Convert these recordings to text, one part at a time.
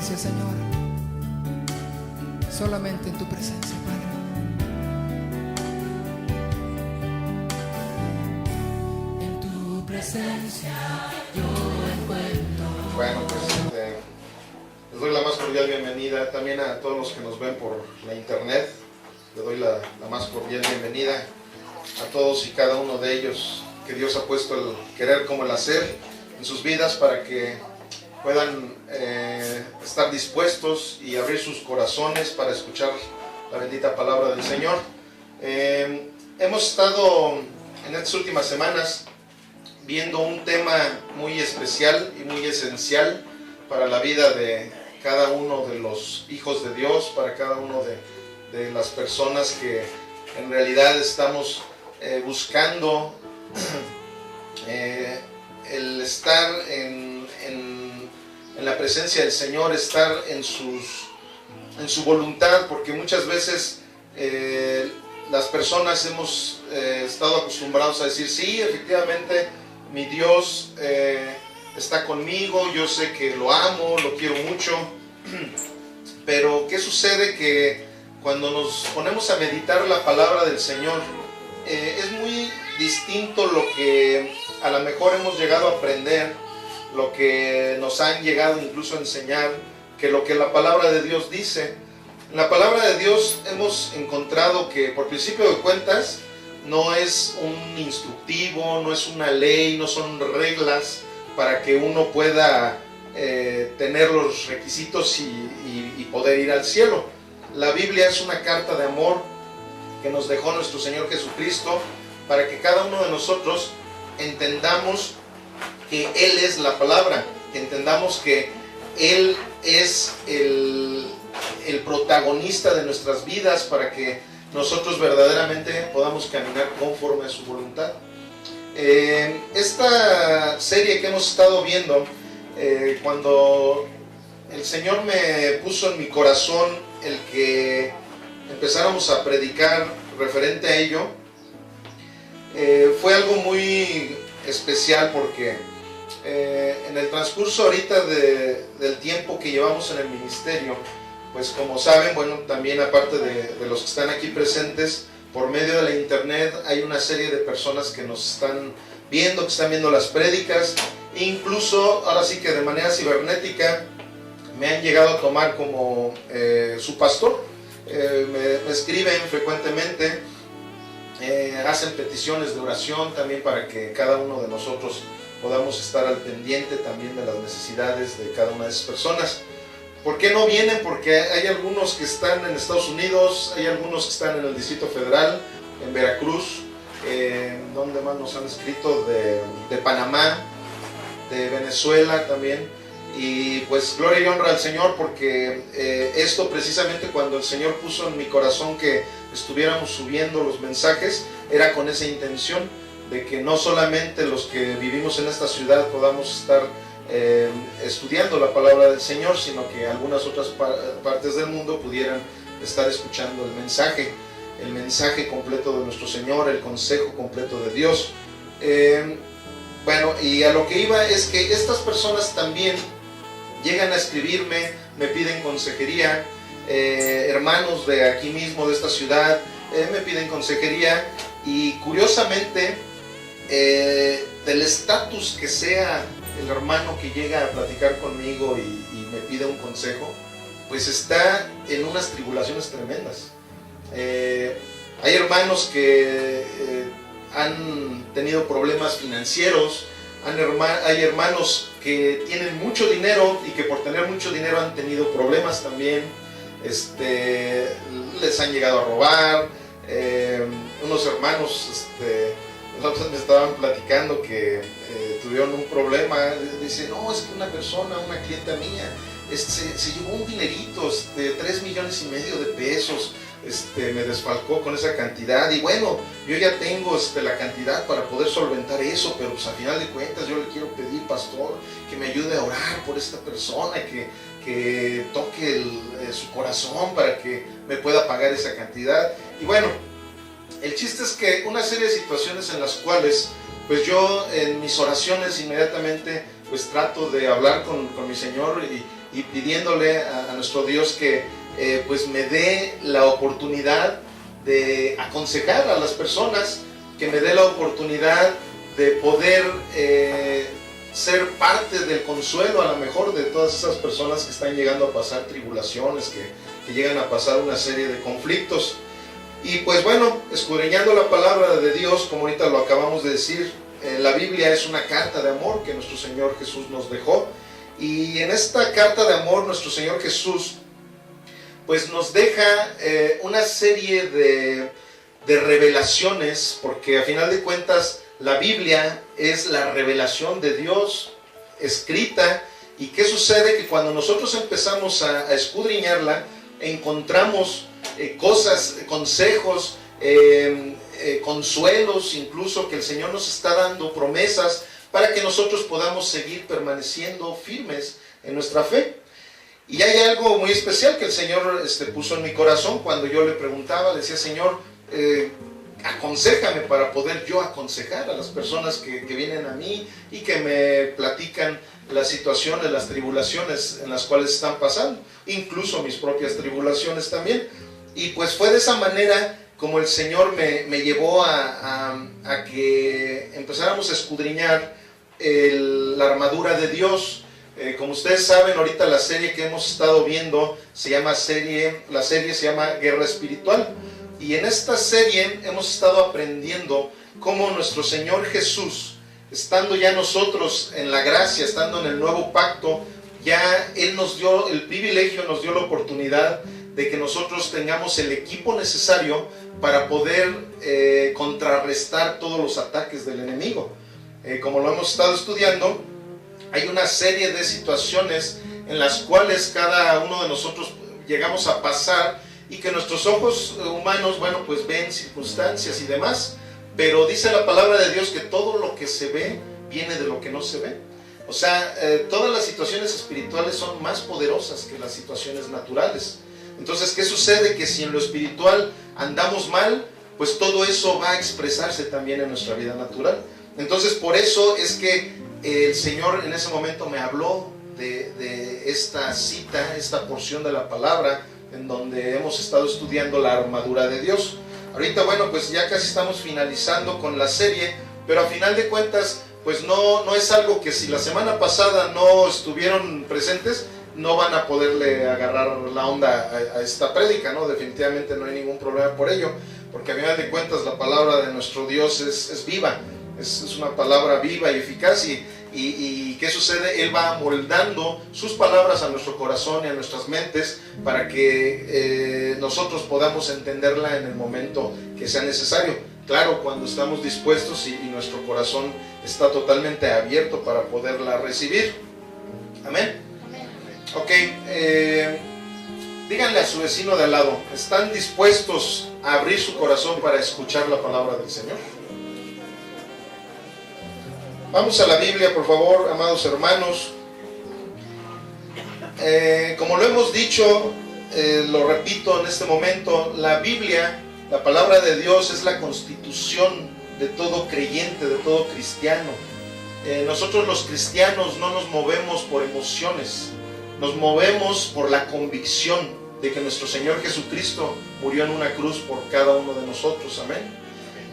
presencia, Señor. Solamente en tu presencia, Padre. En tu presencia yo encuentro. Bueno, pues les doy la más cordial bienvenida también a todos los que nos ven por la internet. Les doy la más cordial bienvenida a todos y cada uno de ellos que Dios ha puesto el querer como el hacer en sus vidas para que puedan estar dispuestos y abrir sus corazones para escuchar la bendita palabra del Señor. Hemos estado en estas últimas semanas viendo un tema muy especial y muy esencial para la vida de cada uno de los hijos de Dios, para cada uno de las personas que en realidad estamos buscando el estar en la presencia del Señor, estar en su voluntad, porque muchas veces las personas hemos estado acostumbrados a decir, sí, efectivamente, mi Dios está conmigo, yo sé que lo amo, lo quiero mucho, pero ¿qué sucede? Que cuando nos ponemos a meditar la palabra del Señor, es muy distinto lo que a lo mejor hemos llegado a aprender, lo que nos han llegado incluso a enseñar, que lo que la palabra de Dios dice. En la palabra de Dios hemos encontrado que, por principio de cuentas, no es un instructivo, no es una ley, no son reglas para que uno pueda tener los requisitos y poder ir al cielo. La Biblia es una carta de amor que nos dejó nuestro Señor Jesucristo para que cada uno de nosotros entendamos que Él es la palabra, que entendamos que Él es el protagonista de nuestras vidas para que nosotros verdaderamente podamos caminar conforme a su voluntad. Esta serie que hemos estado viendo, cuando el Señor me puso en mi corazón el que empezáramos a predicar referente a ello, fue algo muy especial porque en el transcurso ahorita del tiempo que llevamos en el ministerio, pues como saben, bueno, también aparte de los que están aquí presentes, por medio de la internet hay una serie de personas que nos están viendo, que están viendo las prédicas, incluso ahora sí que de manera cibernética me han llegado a tomar como su pastor. Me escriben frecuentemente, hacen peticiones de oración también para que cada uno de nosotros podamos estar al pendiente también de las necesidades de cada una de esas personas. ¿Por qué no vienen? Porque hay algunos que están en Estados Unidos, hay algunos que están en el Distrito Federal, en Veracruz, donde más nos han escrito, de Panamá, de Venezuela también. Y pues gloria y honra al Señor porque esto precisamente cuando el Señor puso en mi corazón que estuviéramos subiendo los mensajes, era con esa intención de que no solamente los que vivimos en esta ciudad podamos estar estudiando la palabra del Señor, sino que algunas otras partes del mundo pudieran estar escuchando el mensaje completo de nuestro Señor, el consejo completo de Dios. Bueno, y a lo que iba es que estas personas también llegan a escribirme, me piden consejería, hermanos de aquí mismo, de esta ciudad, me piden consejería, y curiosamente, del estatus que sea el hermano que llega a platicar conmigo y me pide un consejo, pues está en unas tribulaciones tremendas. Hay hermanos que han tenido problemas financieros, hay hermanos que tienen mucho dinero y que por tener mucho dinero han tenido problemas también, les han llegado a robar. Unos hermanos nosotros me estaban platicando que tuvieron un problema. Dice, no, es que una clienta mía, se llevó un dinerito, 3,5 millones de pesos, me desfalcó con esa cantidad, y bueno, yo ya tengo la cantidad para poder solventar eso, pero pues a final de cuentas yo le quiero pedir, pastor, que me ayude a orar por esta persona, que toque su corazón para que me pueda pagar esa cantidad. Y bueno, el chiste es que una serie de situaciones en las cuales pues yo en mis oraciones inmediatamente pues trato de hablar con mi Señor y pidiéndole a nuestro Dios que pues me dé la oportunidad de aconsejar a las personas, que me dé la oportunidad de poder ser parte del consuelo a lo mejor de todas esas personas que están llegando a pasar tribulaciones, que llegan a pasar una serie de conflictos. Y pues bueno, escudriñando la palabra de Dios, como ahorita lo acabamos de decir, la Biblia es una carta de amor que nuestro Señor Jesús nos dejó. Y en esta carta de amor nuestro Señor Jesús pues nos deja una serie de revelaciones, porque a final de cuentas la Biblia es la revelación de Dios escrita. ¿Y qué sucede? Que cuando nosotros empezamos a escudriñarla, encontramos cosas, consejos, consuelos incluso que el Señor nos está dando, promesas para que nosotros podamos seguir permaneciendo firmes en nuestra fe. Y hay algo muy especial que el Señor puso en mi corazón cuando yo le preguntaba, le decía: Señor, aconséjame para poder yo aconsejar a las personas que vienen a mí y que me platican las situaciones, las tribulaciones en las cuales están pasando, incluso mis propias tribulaciones también. Y pues fue de esa manera como el Señor me llevó a que empezáramos a escudriñar la armadura de Dios. Como ustedes saben, ahorita la serie que hemos estado viendo la serie se llama Guerra Espiritual. Y en esta serie hemos estado aprendiendo cómo nuestro Señor Jesús, estando ya nosotros en la gracia, estando en el nuevo pacto, ya Él nos dio el privilegio, nos dio la oportunidad de que nosotros tengamos el equipo necesario para poder contrarrestar todos los ataques del enemigo. Como lo hemos estado estudiando, hay una serie de situaciones en las cuales cada uno de nosotros llegamos a pasar y que nuestros ojos humanos, bueno, pues ven circunstancias y demás, pero dice la palabra de Dios que todo lo que se ve viene de lo que no se ve. O sea, todas las situaciones espirituales son más poderosas que las situaciones naturales. Entonces, ¿qué sucede? Que si en lo espiritual andamos mal, pues todo eso va a expresarse también en nuestra vida natural. Entonces, por eso es que el Señor en ese momento me habló de esta cita, esta porción de la palabra, en donde hemos estado estudiando la armadura de Dios. Ahorita, bueno, pues ya casi estamos finalizando con la serie, pero a final de cuentas, pues no es algo que si la semana pasada no estuvieron presentes, no van a poderle agarrar la onda a esta prédica, ¿no? Definitivamente no hay ningún problema por ello, porque a final de cuentas la palabra de nuestro Dios es viva, es una palabra viva y eficaz. Y ¿qué sucede? Él va moldando sus palabras a nuestro corazón y a nuestras mentes para que nosotros podamos entenderla en el momento que sea necesario. Claro, cuando estamos dispuestos y nuestro corazón está totalmente abierto para poderla recibir. Amén. Ok, díganle a su vecino de al lado, ¿están dispuestos a abrir su corazón para escuchar la palabra del Señor? Vamos a la Biblia, por favor, amados hermanos. Como lo hemos dicho, lo repito en este momento, la Biblia, la palabra de Dios, es la constitución de todo creyente, de todo cristiano. Nosotros los cristianos no nos movemos por emociones, nos movemos por la convicción de que nuestro Señor Jesucristo murió en una cruz por cada uno de nosotros. Amén.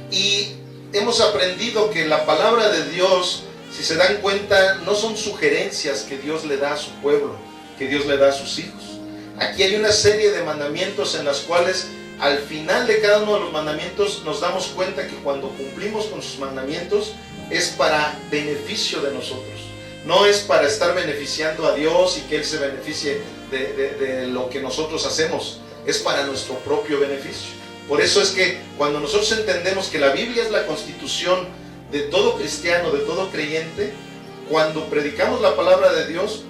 Y hemos aprendido que la palabra de Dios, si se dan cuenta, no son sugerencias que Dios le da a su pueblo, que Dios le da a sus hijos. Aquí hay una serie de mandamientos en las cuales al final de cada uno de los mandamientos nos damos cuenta que cuando cumplimos con sus mandamientos es para beneficio de nosotros. No es para estar beneficiando a Dios y que Él se beneficie de lo que nosotros hacemos, es para nuestro propio beneficio. Por eso es que cuando nosotros entendemos que la Biblia es la constitución de todo cristiano, de todo creyente, cuando predicamos la palabra de Dios,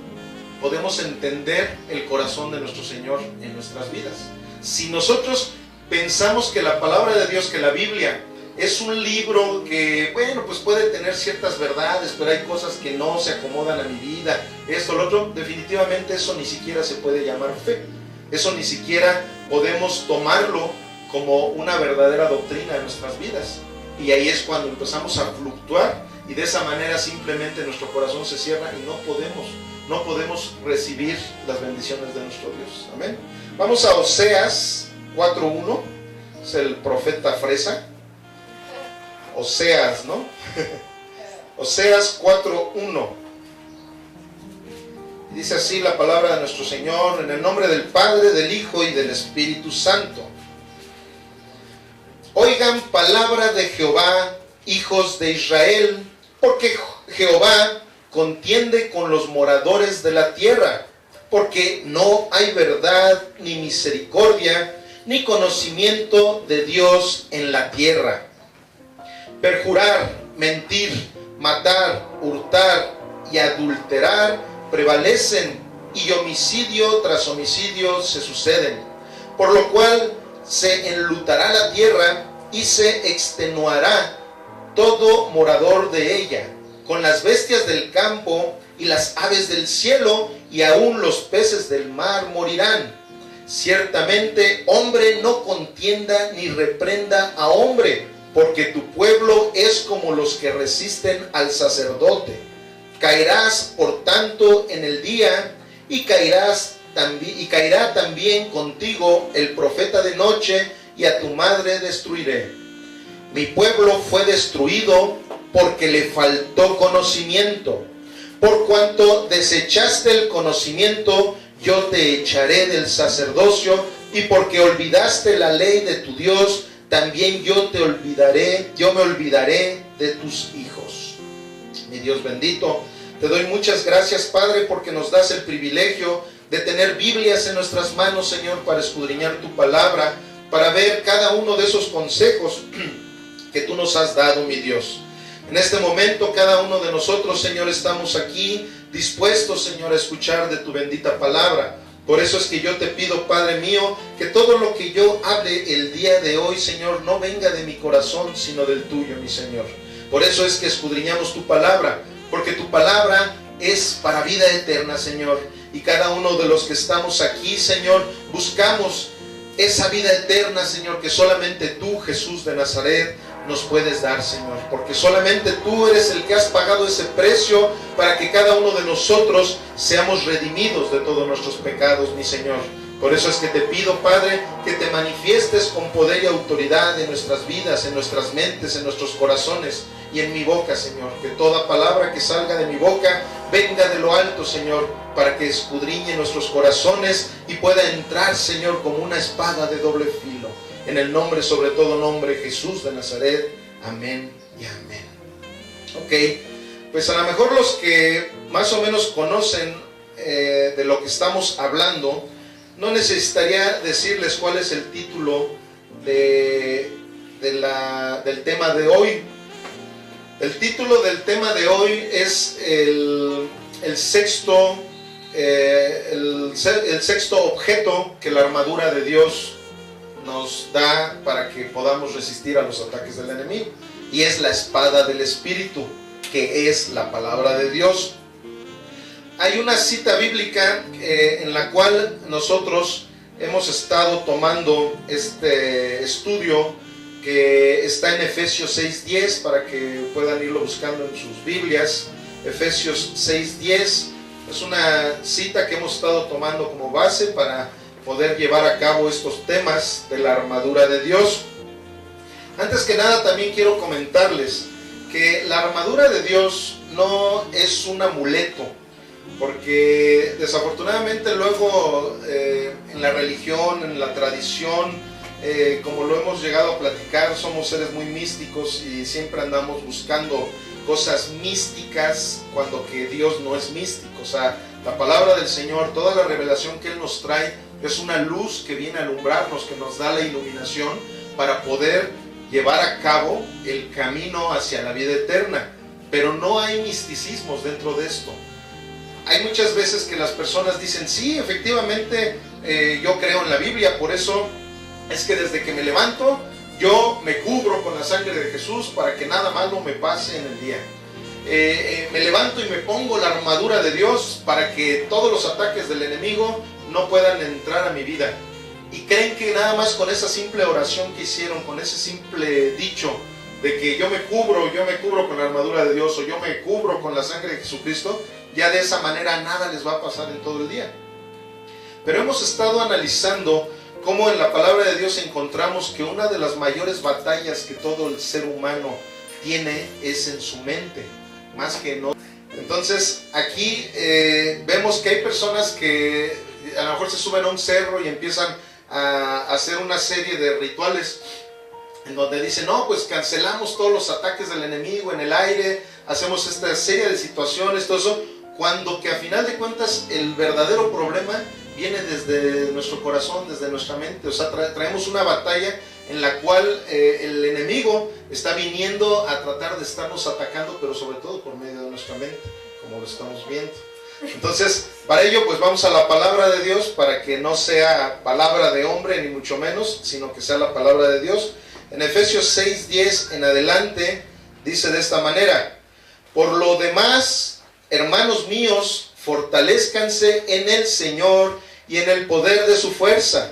podemos entender el corazón de nuestro Señor en nuestras vidas. Si nosotros pensamos que la palabra de Dios, que la Biblia, es un libro que, bueno, pues puede tener ciertas verdades, pero hay cosas que no se acomodan a mi vida, esto, lo otro, definitivamente eso ni siquiera se puede llamar fe. Eso ni siquiera podemos tomarlo como una verdadera doctrina en nuestras vidas. Y ahí es cuando empezamos a fluctuar y de esa manera simplemente nuestro corazón se cierra y no podemos no podemos recibir las bendiciones de nuestro Dios. Amén. Vamos a Oseas 4:1. Es el profeta fresa. Oseas, ¿no? Oseas 4:1. Dice así la palabra de nuestro Señor, en el nombre del Padre, del Hijo y del Espíritu Santo. Oigan palabra de Jehová, hijos de Israel, porque Jehová contiende con los moradores de la tierra, porque no hay verdad ni misericordia, ni conocimiento de Dios en la tierra. Perjurar, mentir, matar, hurtar y adulterar prevalecen, y homicidio tras homicidio se suceden, por lo cual se enlutará la tierra y se extenuará todo morador de ella, con las bestias del campo y las aves del cielo, y aún los peces del mar morirán. Ciertamente hombre no contienda ni reprenda a hombre, porque tu pueblo es como los que resisten al sacerdote. Caerás por tanto en el día, y caerá también contigo el profeta de noche, y a tu madre destruiré. Mi pueblo fue destruido porque le faltó conocimiento. Por cuanto desechaste el conocimiento, yo te echaré del sacerdocio, y porque olvidaste la ley de tu Dios, también yo me olvidaré de tus hijos. Mi Dios bendito, te doy muchas gracias, Padre, porque nos das el privilegio de tener Biblias en nuestras manos, Señor, para escudriñar tu palabra, para ver cada uno de esos consejos que tú nos has dado, mi Dios. En este momento cada uno de nosotros, Señor, estamos aquí dispuestos, Señor, a escuchar de tu bendita palabra. Por eso es que yo te pido, Padre mío, que todo lo que yo hable el día de hoy, Señor, no venga de mi corazón, sino del tuyo, mi Señor. Por eso es que escudriñamos tu palabra, porque tu palabra es para vida eterna, Señor. Y cada uno de los que estamos aquí, Señor, buscamos esa vida eterna, Señor, que solamente tú, Jesús de Nazaret, nos puedes dar, Señor, porque solamente tú eres el que has pagado ese precio para que cada uno de nosotros seamos redimidos de todos nuestros pecados, mi Señor. Por eso es que te pido, Padre, que te manifiestes con poder y autoridad en nuestras vidas, en nuestras mentes, en nuestros corazones y en mi boca, Señor. Que toda palabra que salga de mi boca venga de lo alto, Señor, para que escudriñe nuestros corazones y pueda entrar, Señor, como una espada de doble filo. En el nombre, sobre todo nombre, Jesús de Nazaret. Amén y amén. Ok, pues a lo mejor los que más o menos conocen de lo que estamos hablando, no necesitaría decirles cuál es el título del tema de hoy. El título del tema de hoy es el sexto objeto que la armadura de Dios nos da para que podamos resistir a los ataques del enemigo, y es la espada del Espíritu, que es la palabra de Dios. Hay una cita bíblica en la cual nosotros hemos estado tomando este estudio, que está en Efesios 6:10, para que puedan irlo buscando en sus Biblias. Efesios 6:10 es una cita que hemos estado tomando como base para poder llevar a cabo estos temas de la armadura de Dios. Antes que nada, también quiero comentarles que la armadura de Dios no es un amuleto, porque desafortunadamente luego en la religión, en la tradición, como lo hemos llegado a platicar, somos seres muy místicos y siempre andamos buscando cosas místicas, cuando que Dios no es místico. O sea, la palabra del Señor, toda la revelación que Él nos trae, es una luz que viene a alumbrarnos, que nos da la iluminación para poder llevar a cabo el camino hacia la vida eterna. Pero no hay misticismos dentro de esto. Hay muchas veces que las personas dicen, sí, efectivamente, yo creo en la Biblia, por eso es que desde que me levanto, yo me cubro con la sangre de Jesús para que nada malo me pase en el día. Me levanto y me pongo la armadura de Dios para que todos los ataques del enemigo no puedan entrar a mi vida. Y creen que nada más con esa simple oración que hicieron, con ese simple dicho, de que yo me cubro con la armadura de Dios, o yo me cubro con la sangre de Jesucristo, ya de esa manera nada les va a pasar en todo el día. Pero hemos estado analizando cómo en la palabra de Dios encontramos que una de las mayores batallas que todo el ser humano tiene es en su mente, más que en otro. Entonces aquí vemos que hay personas que a lo mejor se suben a un cerro y empiezan a hacer una serie de rituales en donde dicen, no, pues cancelamos todos los ataques del enemigo en el aire, hacemos esta serie de situaciones, todo eso, cuando que a final de cuentas el verdadero problema viene desde nuestro corazón, desde nuestra mente. O sea, traemos una batalla en la cual el enemigo está viniendo a tratar de estarnos atacando, pero sobre todo por medio de nuestra mente, como lo estamos viendo. Entonces, para ello, pues vamos a la palabra de Dios, para que no sea palabra de hombre, ni mucho menos, sino que sea la palabra de Dios. En Efesios 6:10 en adelante, dice de esta manera: por lo demás, hermanos míos, fortalezcanse en el Señor y en el poder de su fuerza.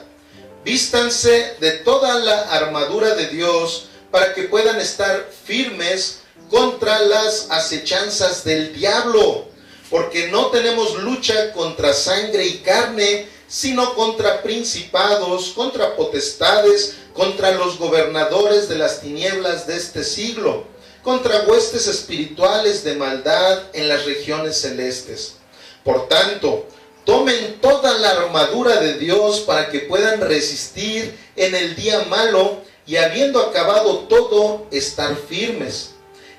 Vístanse de toda la armadura de Dios para que puedan estar firmes contra las acechanzas del diablo. Porque no tenemos lucha contra sangre y carne, sino contra principados, contra potestades, contra los gobernadores de las tinieblas de este siglo, contra huestes espirituales de maldad en las regiones celestes. Por tanto, tomen toda la armadura de Dios para que puedan resistir en el día malo y habiendo acabado todo, estar firmes.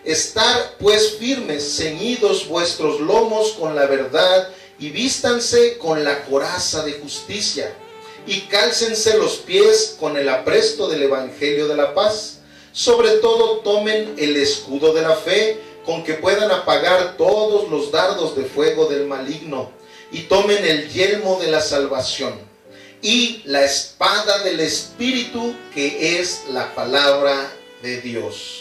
Estar pues firmes, ceñidos vuestros lomos con la verdad y vístanse con la coraza de justicia y cálcense los pies con el apresto del evangelio de la paz. Sobre todo tomen el escudo de la fe con que puedan apagar todos los dardos de fuego del maligno, y tomen el yelmo de la salvación y la espada del Espíritu, que es la palabra de Dios.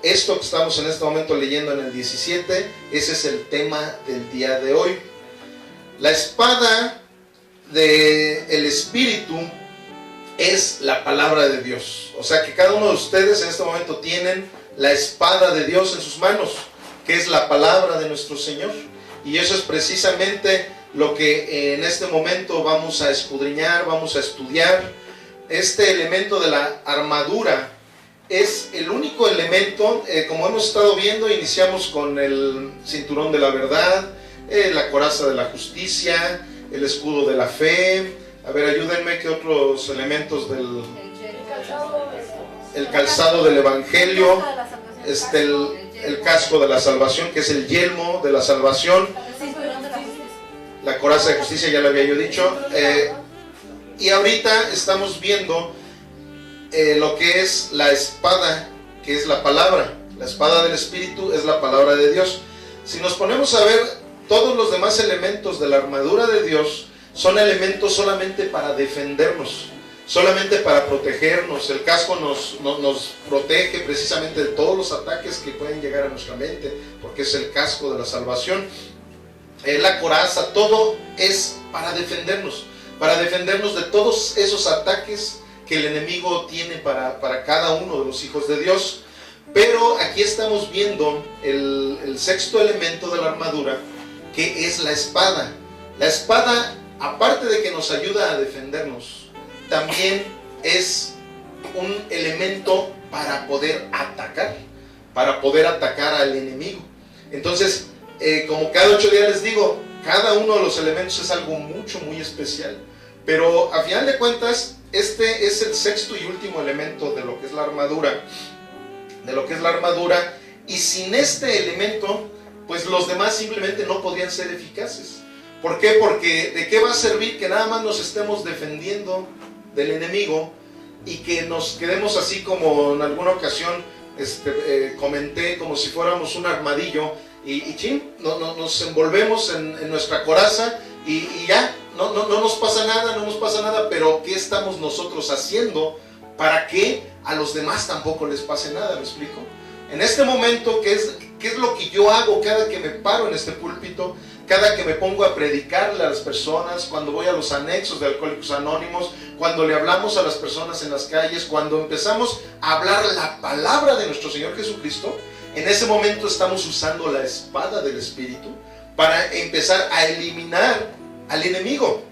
Esto que estamos en este momento leyendo en el 17, ese es el tema del día de hoy. La espada del Espíritu es la palabra de Dios. O sea que cada uno de ustedes en este momento tienen la espada de Dios en sus manos, que es la palabra de nuestro Señor. Y eso es precisamente lo que en este momento vamos a escudriñar, vamos a estudiar. Este elemento de la armadura es el único elemento, como hemos estado viendo, iniciamos con el cinturón de la verdad, la coraza de la justicia, el escudo de la fe. A ver, ayúdenme, ¿qué otros elementos del el calzado del evangelio? El casco de la salvación, que es el yelmo de la salvación, la coraza de justicia, ya lo había yo dicho, y ahorita estamos viendo lo que es la espada, que es la palabra. La espada del Espíritu es la palabra de Dios. Si nos ponemos a ver, todos los demás elementos de la armadura de Dios son elementos solamente para defendernos, solamente para protegernos. El casco nos protege precisamente de todos los ataques que pueden llegar a nuestra mente, porque es el casco de la salvación. La coraza, todo es para defendernos de todos esos ataques que el enemigo tiene para cada uno de los hijos de Dios. Pero aquí estamos viendo el sexto elemento de la armadura, que es la espada. La espada, aparte de que nos ayuda a defendernos, también es un elemento para poder atacar al enemigo. Entonces, como cada 8 días les digo, cada uno de los elementos es algo muy especial. Pero a final de cuentas, este es el sexto y último elemento de lo que es la armadura. Y sin este elemento, pues los demás simplemente no podrían ser eficaces. ¿Por qué? Porque ¿de qué va a servir que nada más nos estemos defendiendo del enemigo y que nos quedemos así como en alguna ocasión comenté, como si fuéramos un armadillo y nos envolvemos en nuestra coraza y ya, no nos pasa nada, pero ¿qué estamos nosotros haciendo para que a los demás tampoco les pase nada? ¿Me explico? En este momento, ¿qué es lo que yo hago cada que me paro en este púlpito? cada que me pongo a predicarle a las personas, cuando voy a los anexos de Alcohólicos Anónimos, cuando le hablamos a las personas en las calles, cuando empezamos a hablar la palabra de nuestro Señor Jesucristo, en ese momento estamos usando la espada del Espíritu para empezar a eliminar al enemigo,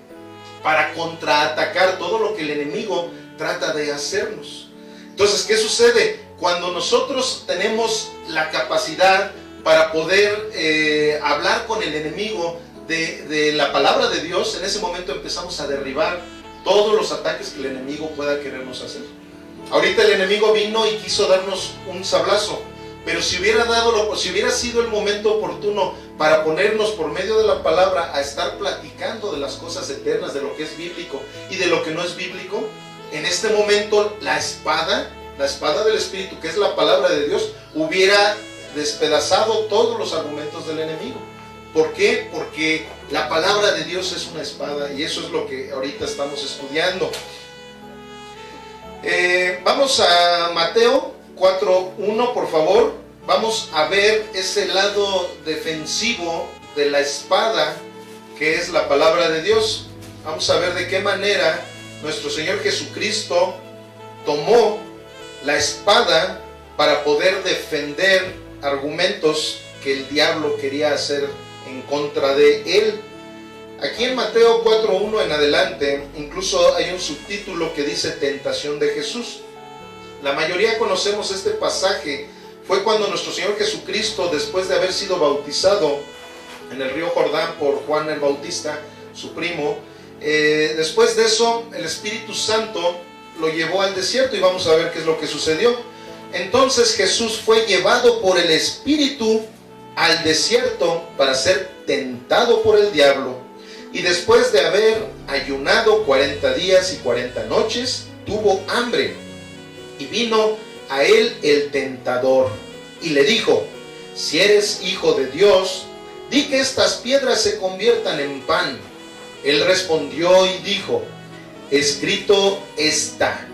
para contraatacar todo lo que el enemigo trata de hacernos. Entonces, ¿qué sucede? Cuando nosotros tenemos la capacidad para poder hablar con el enemigo de la palabra de Dios, en ese momento empezamos a derribar todos los ataques que el enemigo pueda querernos hacer. Ahorita el enemigo vino y quiso darnos un sablazo, pero si hubiera sido el momento oportuno para ponernos por medio de la palabra a estar platicando de las cosas eternas, de lo que es bíblico y de lo que no es bíblico, en este momento la espada del Espíritu, que es la palabra de Dios, hubiera despedazado todos los argumentos del enemigo. ¿Por qué? Porque la palabra de Dios es una espada, y eso es lo que ahorita estamos estudiando. Vamos a Mateo 4:1, por favor. Vamos a ver ese lado defensivo de la espada que es la palabra de Dios. Vamos a ver de qué manera nuestro Señor Jesucristo tomó la espada para poder defender argumentos que el diablo quería hacer en contra de él. Aquí en Mateo 4:1 en adelante, incluso hay un subtítulo que dice Tentación de Jesús. La mayoría conocemos este pasaje. Fue cuando nuestro Señor Jesucristo, después de haber sido bautizado en el río Jordán por Juan el Bautista, su primo, después de eso el Espíritu Santo lo llevó al desierto, y vamos a ver qué es lo que sucedió. Entonces Jesús fue llevado por el Espíritu al desierto para ser tentado por el diablo, y después de haber ayunado 40 días y 40 noches, tuvo hambre, y vino a él el tentador, y le dijo: si eres hijo de Dios, di que estas piedras se conviertan en pan. Él respondió y dijo: escrito está,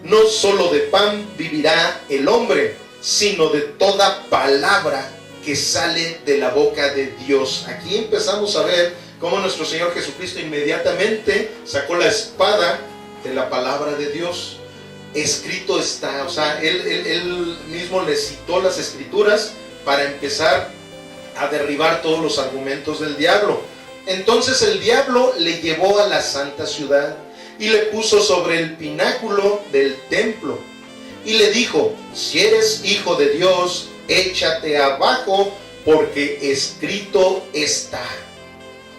no solo de pan vivirá el hombre, sino de toda palabra que sale de la boca de Dios. Aquí empezamos a ver cómo nuestro Señor Jesucristo inmediatamente sacó la espada de la palabra de Dios. Escrito está, o sea, él mismo le citó las escrituras para empezar a derribar todos los argumentos del diablo. Entonces el diablo le llevó a la santa ciudad y le puso sobre el pináculo del templo y le dijo: si eres hijo de Dios, échate abajo, porque escrito está,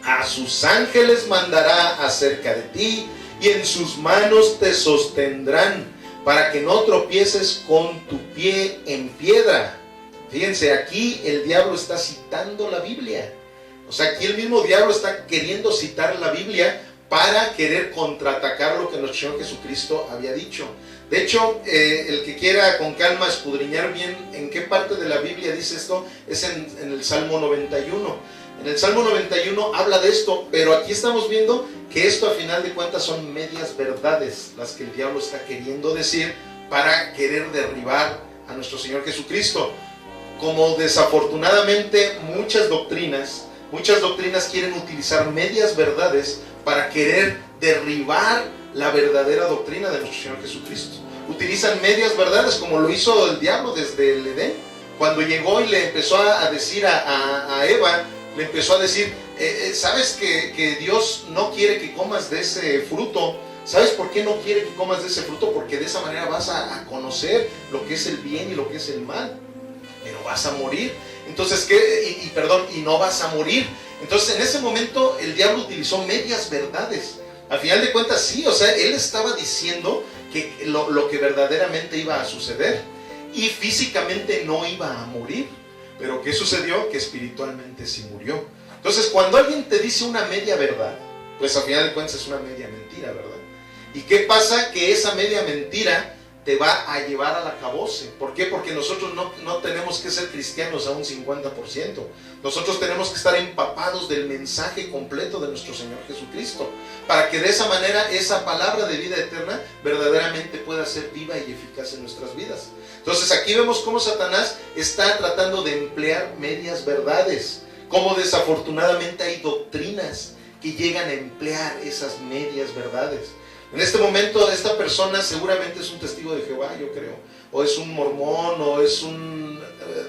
a sus ángeles mandará acerca de ti, y en sus manos te sostendrán, para que no tropieces con tu pie en piedra. Fíjense, aquí el diablo está citando la Biblia. O sea, aquí el mismo diablo está queriendo citar la Biblia para querer contraatacar lo que nuestro Señor Jesucristo había dicho. De hecho, el que quiera con calma escudriñar bien en qué parte de la Biblia dice esto, es en el Salmo 91. En el Salmo 91 habla de esto, pero aquí estamos viendo que esto a final de cuentas son medias verdades las que el diablo está queriendo decir para querer derribar a nuestro Señor Jesucristo. Como desafortunadamente muchas doctrinas quieren utilizar medias verdades para querer derribar la verdadera doctrina de nuestro Señor Jesucristo. Utilizan medias verdades, como lo hizo el diablo desde el Edén, cuando llegó y le empezó a decir a Eva, le empezó a decir: ¿sabes que Dios no quiere que comas de ese fruto? ¿Sabes por qué no quiere que comas de ese fruto? Porque de esa manera vas a conocer lo que es el bien y lo que es el mal, pero vas a morir. Entonces, y no vas a morir. Entonces, en ese momento el diablo utilizó medias verdades. Al final de cuentas, sí, o sea, él estaba diciendo que lo que verdaderamente iba a suceder, y físicamente no iba a morir. Pero ¿qué sucedió? Que espiritualmente sí murió. Entonces, cuando alguien te dice una media verdad, pues al final de cuentas es una media mentira, ¿verdad? ¿Y qué pasa? Que esa media mentira te va a llevar al acabose. ¿Por qué? Porque nosotros no tenemos que ser cristianos a un 50%. Nosotros tenemos que estar empapados del mensaje completo de nuestro Señor Jesucristo, para que de esa manera esa palabra de vida eterna verdaderamente pueda ser viva y eficaz en nuestras vidas. Entonces aquí vemos cómo Satanás está tratando de emplear medias verdades. cómo desafortunadamente hay doctrinas que llegan a emplear esas medias verdades. En este momento esta persona seguramente es un testigo de Jehová, yo creo, o es un mormón, o es un,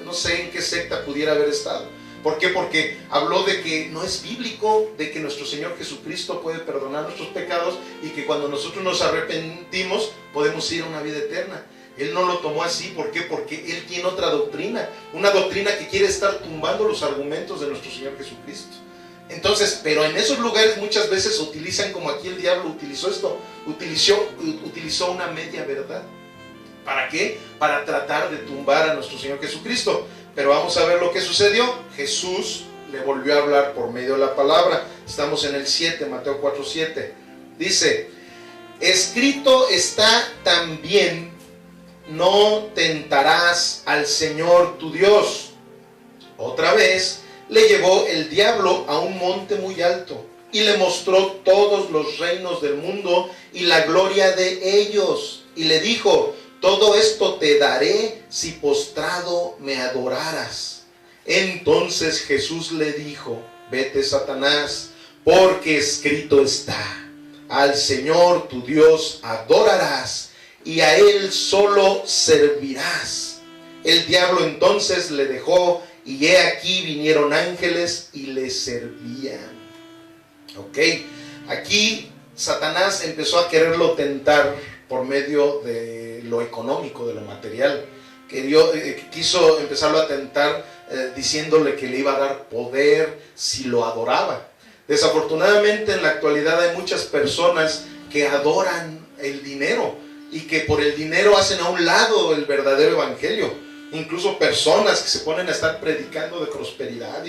no sé en qué secta pudiera haber estado. ¿Por qué? Porque habló de que no es bíblico, de que nuestro Señor Jesucristo puede perdonar nuestros pecados y que cuando nosotros nos arrepentimos podemos ir a una vida eterna. Él no lo tomó así, ¿por qué? Porque él tiene otra doctrina, una doctrina que quiere estar tumbando los argumentos de nuestro Señor Jesucristo. Entonces, pero en esos lugares muchas veces utilizan, como aquí el diablo utilizó esto, utilizó una media verdad. ¿Para qué? Para tratar de tumbar a nuestro Señor Jesucristo. Pero vamos a ver lo que sucedió. Jesús le volvió a hablar por medio de la palabra. Estamos en el 7, Mateo 4:7. Dice, escrito está también, no tentarás al Señor tu Dios. Otra vez le llevó el diablo a un monte muy alto y le mostró todos los reinos del mundo y la gloria de ellos. Y le dijo, todo esto te daré si postrado me adoraras. Entonces Jesús le dijo, vete, Satanás, porque escrito está, al Señor tu Dios adorarás y a Él solo servirás. El diablo entonces le dejó y he aquí vinieron ángeles y le servían. Ok, aquí Satanás empezó a quererlo tentar por medio de lo económico, de lo material. Quiso empezarlo a tentar diciéndole que le iba a dar poder si lo adoraba. Desafortunadamente en la actualidad hay muchas personas que adoran el dinero y que por el dinero hacen a un lado el verdadero evangelio. Incluso personas que se ponen a estar predicando de prosperidad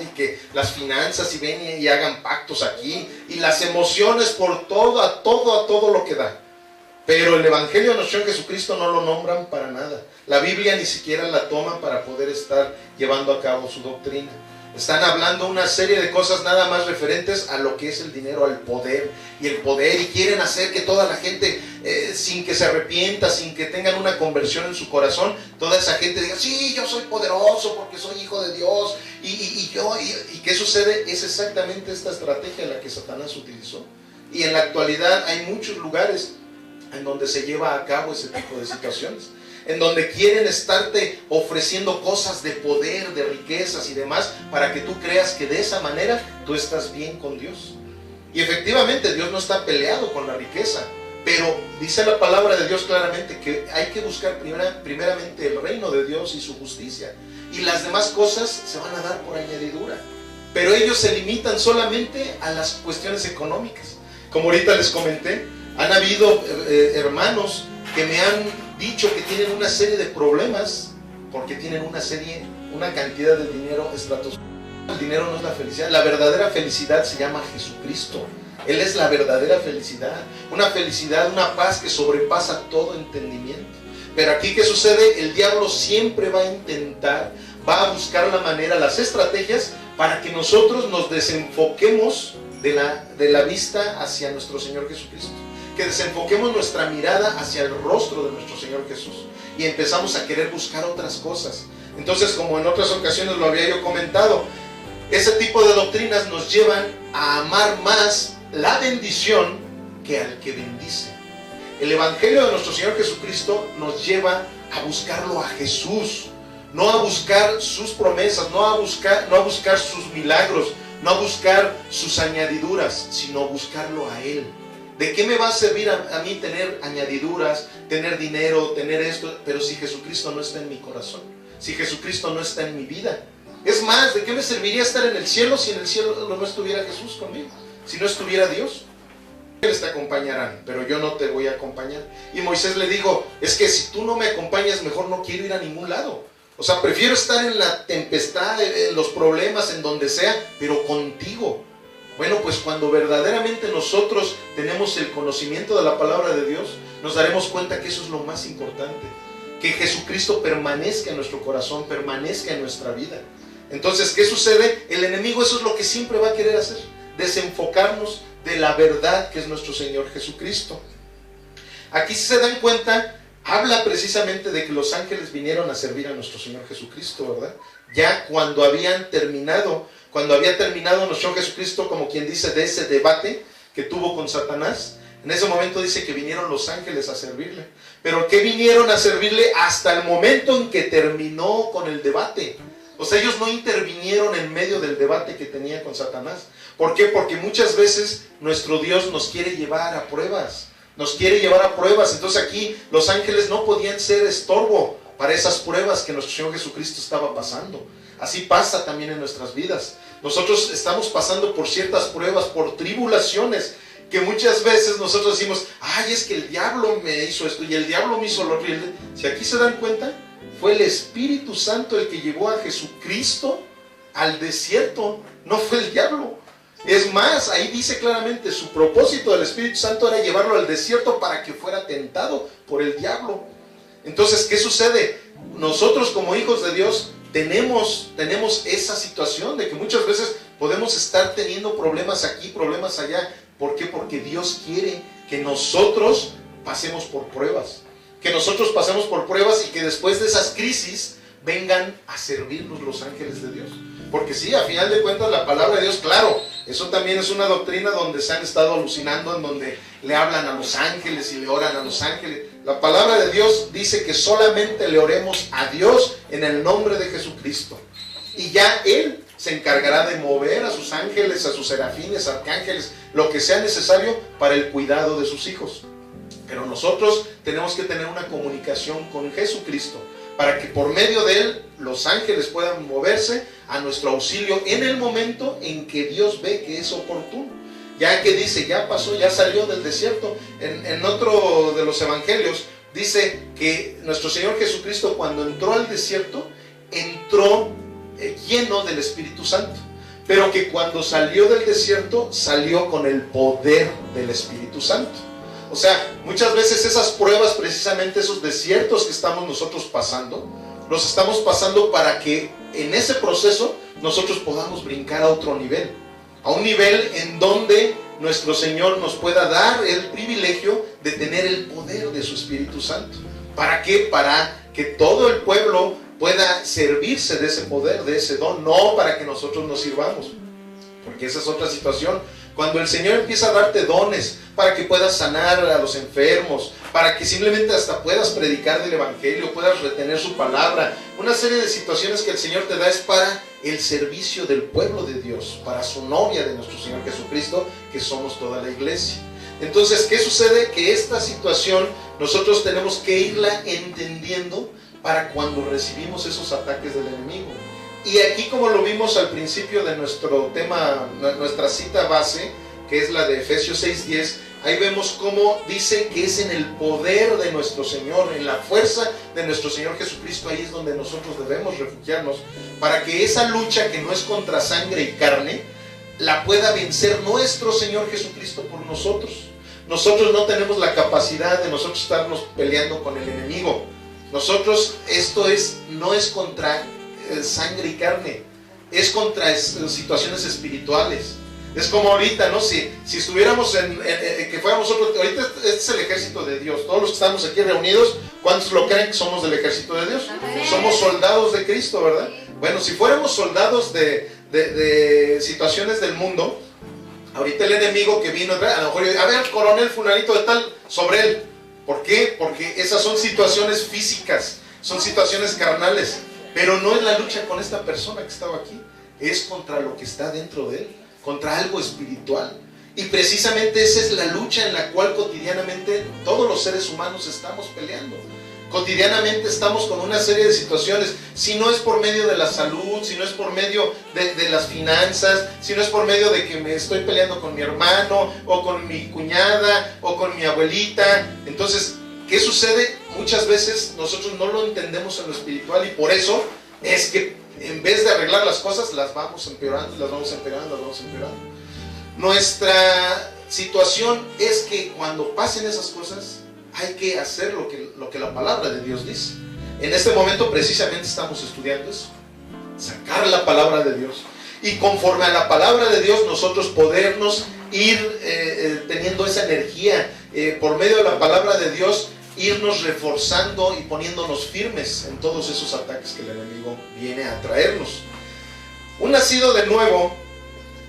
y que las finanzas y ven y hagan pactos aquí y las emociones por todo, a todo lo que da. Pero el evangelio de nuestro Señor Jesucristo no lo nombran para nada. La Biblia ni siquiera la toma para poder estar llevando a cabo su doctrina. Están hablando una serie de cosas nada más referentes a lo que es el dinero, al poder y quieren hacer que toda la gente, sin que se arrepienta, sin que tengan una conversión en su corazón, toda esa gente diga, sí, yo soy poderoso porque soy hijo de Dios. ¿Y qué sucede? Es exactamente esta estrategia la que Satanás utilizó. Y en la actualidad hay muchos lugares en donde se lleva a cabo ese tipo de situaciones, en donde quieren estarte ofreciendo cosas de poder, de riquezas y demás, para que tú creas que de esa manera tú estás bien con Dios. Y efectivamente Dios no está peleado con la riqueza, pero dice la palabra de Dios claramente que hay que buscar primeramente el reino de Dios y su justicia, y las demás cosas se van a dar por añadidura. Pero ellos se limitan solamente a las cuestiones económicas. Como ahorita les comenté, han habido hermanos que me han dicho que tienen una serie de problemas porque tienen una cantidad de dinero estratosférica. El dinero no es la felicidad. La verdadera felicidad se llama Jesucristo. Él es la verdadera felicidad. Una felicidad, una paz que sobrepasa todo entendimiento. Pero aquí, ¿qué sucede? El diablo siempre va a intentar, va a buscar la manera, las estrategias para que nosotros nos desenfoquemos de la vista hacia nuestro Señor Jesucristo. Que desenfoquemos nuestra mirada hacia el rostro de nuestro Señor Jesús y empezamos a querer buscar otras cosas. Entonces, como en otras ocasiones lo había yo comentado, ese tipo de doctrinas nos llevan a amar más la bendición que al que bendice. El evangelio de nuestro Señor Jesucristo nos lleva a buscarlo a Jesús, no a buscar sus promesas, no a buscar sus milagros, no a buscar sus añadiduras, sino buscarlo a Él. ¿De qué me va a servir a mí tener añadiduras, tener dinero, tener esto, pero si Jesucristo no está en mi corazón, si Jesucristo no está en mi vida? Es más, ¿de qué me serviría estar en el cielo si en el cielo no estuviera Jesús conmigo? Si no estuviera Dios. Ellos te acompañarán, pero yo no te voy a acompañar. Y Moisés le dijo, es que si tú no me acompañas, mejor no quiero ir a ningún lado. O sea, prefiero estar en la tempestad, en los problemas, en donde sea, pero contigo. Bueno, pues cuando verdaderamente nosotros tenemos el conocimiento de la palabra de Dios, nos daremos cuenta que eso es lo más importante. Que Jesucristo permanezca en nuestro corazón, permanezca en nuestra vida. Entonces, ¿qué sucede? El enemigo eso es lo que siempre va a querer hacer. Desenfocarnos de la verdad que es nuestro Señor Jesucristo. Aquí si se dan cuenta, habla precisamente de que los ángeles vinieron a servir a nuestro Señor Jesucristo, ¿verdad? Ya cuando había terminado nuestro Jesucristo, como quien dice, de ese debate que tuvo con Satanás, en ese momento dice que vinieron los ángeles a servirle. ¿Pero qué vinieron a servirle? Hasta el momento en que terminó con el debate. O sea, ellos no intervinieron en medio del debate que tenía con Satanás. ¿Por qué? Porque muchas veces nuestro Dios nos quiere llevar a pruebas. Nos quiere llevar a pruebas. Entonces aquí los ángeles no podían ser estorbo para esas pruebas que nuestro Señor Jesucristo estaba pasando. Así pasa también en nuestras vidas. Nosotros estamos pasando por ciertas pruebas, por tribulaciones, que muchas veces nosotros decimos, ay, es que el diablo me hizo esto y el diablo me hizo lo otro. Si aquí se dan cuenta, fue el Espíritu Santo el que llevó a Jesucristo al desierto, no fue el diablo. Es más, ahí dice claramente, su propósito del Espíritu Santo era llevarlo al desierto para que fuera tentado por el diablo. Entonces, ¿qué sucede? Nosotros como hijos de Dios tenemos esa situación de que muchas veces podemos estar teniendo problemas aquí, problemas allá. ¿Por qué? Porque Dios quiere que nosotros pasemos por pruebas. Que nosotros pasemos por pruebas y que después de esas crisis vengan a servirnos los ángeles de Dios. Porque sí, a final de cuentas la palabra de Dios, claro, eso también es una doctrina donde se han estado alucinando, en donde le hablan a los ángeles y le oran a los ángeles. La palabra de Dios dice que solamente le oremos a Dios en el nombre de Jesucristo. Y ya Él se encargará de mover a sus ángeles, a sus serafines, arcángeles, lo que sea necesario para el cuidado de sus hijos. Pero nosotros tenemos que tener una comunicación con Jesucristo, para que por medio de Él los ángeles puedan moverse a nuestro auxilio en el momento en que Dios ve que es oportuno. Ya que dice, ya pasó, ya salió del desierto. En otro de los evangelios dice que nuestro Señor Jesucristo, cuando entró al desierto, entró lleno del Espíritu Santo, pero que cuando salió del desierto salió con el poder del Espíritu Santo. O sea, muchas veces esas pruebas, precisamente esos desiertos que estamos nosotros pasando, los estamos pasando para que en ese proceso nosotros podamos brincar a otro nivel, a un nivel en donde nuestro Señor nos pueda dar el privilegio de tener el poder de su Espíritu Santo. ¿Para qué? Para que todo el pueblo pueda servirse de ese poder, de ese don, no para que nosotros nos sirvamos, porque esa es otra situación. Cuando el Señor empieza a darte dones para que puedas sanar a los enfermos, para que simplemente hasta puedas predicar del Evangelio, puedas retener su palabra, una serie de situaciones que el Señor te da es para el servicio del pueblo de Dios, para su novia de nuestro Señor Jesucristo, que somos toda la iglesia. Entonces, ¿qué sucede? Que esta situación nosotros tenemos que irla entendiendo para cuando recibimos esos ataques del enemigo. Y aquí, como lo vimos al principio de nuestro tema, nuestra cita base, que es la de Efesios 6:10, ahí vemos cómo dice que es en el poder de nuestro Señor, en la fuerza de nuestro Señor Jesucristo, ahí es donde nosotros debemos refugiarnos, para que esa lucha que no es contra sangre y carne, la pueda vencer nuestro Señor Jesucristo por nosotros. Nosotros no tenemos la capacidad de nosotros estarnos peleando con el enemigo. Nosotros, no es contra sangre y carne, es contra situaciones espirituales. Es como ahorita, ¿no? Si estuviéramos que fuéramos nosotros, ahorita este es el ejército de Dios. Todos los que estamos aquí reunidos, ¿cuántos lo creen que somos del ejército de Dios? Somos soldados de Cristo, ¿verdad? Bueno, si fuéramos soldados de situaciones del mundo, ahorita el enemigo que vino, a lo mejor, a ver, coronel fulanito de tal, sobre él. ¿Por qué? Porque esas son situaciones físicas, son situaciones carnales, pero no es la lucha con esta persona que estaba aquí, es contra lo que está dentro de él, contra algo espiritual. Y precisamente esa es la lucha en la cual cotidianamente todos los seres humanos estamos peleando. Cotidianamente estamos con una serie de situaciones, si no es por medio de la salud, si no es por medio de las finanzas, si no es por medio de que me estoy peleando con mi hermano, o con mi cuñada, o con mi abuelita. Entonces, ¿qué sucede? Muchas veces nosotros no lo entendemos en lo espiritual, y por eso es que en vez de arreglar las cosas, las vamos empeorando, las vamos empeorando, las vamos empeorando. Nuestra situación es que cuando pasen esas cosas, hay que hacer lo que la palabra de Dios dice. En este momento precisamente estamos estudiando eso, sacar la palabra de Dios, y conforme a la palabra de Dios nosotros podernos ir teniendo esa energía por medio de la palabra de Dios, irnos reforzando y poniéndonos firmes en todos esos ataques que el enemigo viene a traernos. Un nacido de nuevo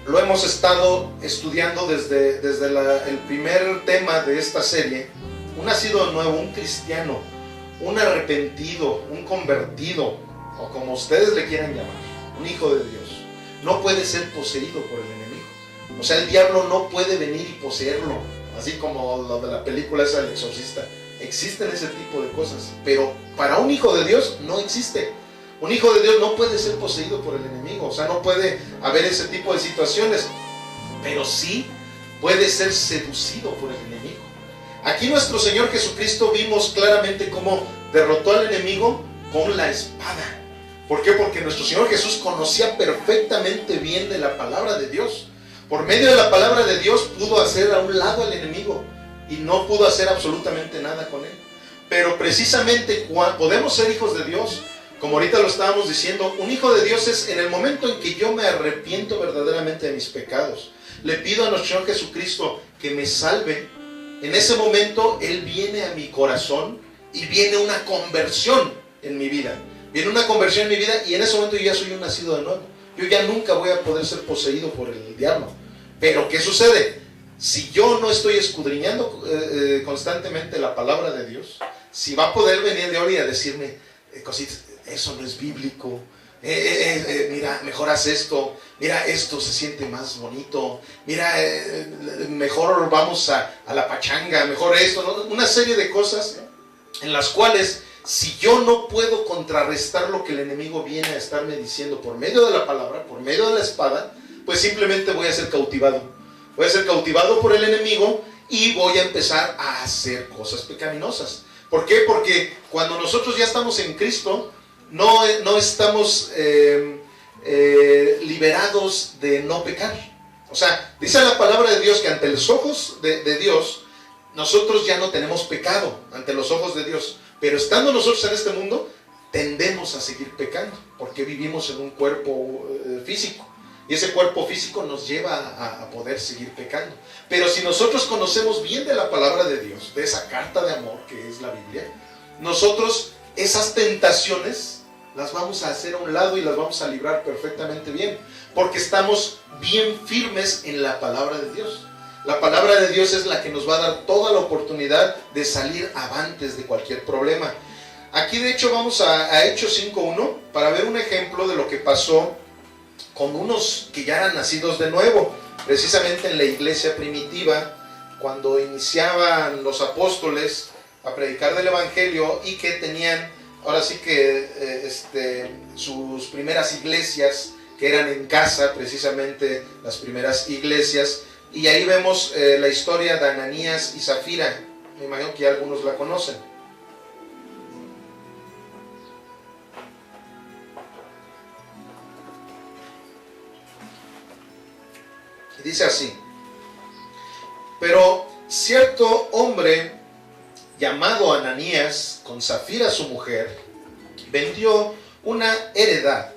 lo hemos estado estudiando desde el primer tema de esta serie. Un nacido de nuevo, un cristiano, un arrepentido, un convertido, o como ustedes le quieran llamar, un hijo de Dios, no puede ser poseído por el enemigo. O sea, el diablo no puede venir y poseerlo, así como lo de la película esa del exorcista. Existen ese tipo de cosas, pero para un hijo de Dios no existe. Un hijo de Dios no puede ser poseído por el enemigo, o sea, no puede haber ese tipo de situaciones, pero sí puede ser seducido por el enemigo. Aquí nuestro Señor Jesucristo vimos claramente cómo derrotó al enemigo con la espada. ¿Por qué? Porque nuestro Señor Jesús conocía perfectamente bien de la palabra de Dios. Por medio de la palabra de Dios pudo hacer a un lado al enemigo y no pudo hacer absolutamente nada con él. Pero precisamente podemos ser hijos de Dios, como ahorita lo estábamos diciendo. Un hijo de Dios es en el momento en que yo me arrepiento verdaderamente de mis pecados, le pido a nuestro Señor Jesucristo que me salve. En ese momento Él viene a mi corazón y viene una conversión en mi vida. Viene una conversión en mi vida y en ese momento yo ya soy un nacido de nuevo. Yo ya nunca voy a poder ser poseído por el diablo. Pero ¿qué sucede? Si yo no estoy escudriñando constantemente la palabra de Dios, si va a poder venir el diablo y a decirme cositas, eso no es bíblico, mira, mejor haz esto, mira, esto se siente más bonito, mira, mejor vamos a la pachanga, mejor esto, ¿no? Una serie de cosas en las cuales si yo no puedo contrarrestar lo que el enemigo viene a estarme diciendo por medio de la palabra, por medio de la espada, pues simplemente voy a ser cautivado. Voy a ser cautivado por el enemigo y voy a empezar a hacer cosas pecaminosas. ¿Por qué? Porque cuando nosotros ya estamos en Cristo, no estamos liberados de no pecar. O sea, dice la palabra de Dios que ante los ojos de Dios, nosotros ya no tenemos pecado ante los ojos de Dios. Pero estando nosotros en este mundo, tendemos a seguir pecando, porque vivimos en un cuerpo físico. Y ese cuerpo físico nos lleva a poder seguir pecando. Pero si nosotros conocemos bien de la palabra de Dios, de esa carta de amor que es la Biblia, nosotros esas tentaciones las vamos a hacer a un lado y las vamos a librar perfectamente bien, porque estamos bien firmes en la palabra de Dios. La palabra de Dios es la que nos va a dar toda la oportunidad de salir avantes de cualquier problema. Aquí de hecho vamos a Hechos 5:1 para ver un ejemplo de lo que pasó con unos que ya eran nacidos de nuevo, precisamente en la iglesia primitiva, cuando iniciaban los apóstoles a predicar del evangelio y que tenían ahora sí que sus primeras iglesias, que eran en casa, precisamente las primeras iglesias. Y ahí vemos la historia de Ananías y Zafira. Me imagino que ya algunos la conocen. Y dice así: pero cierto hombre llamado Ananías, con Zafira su mujer, vendió una heredad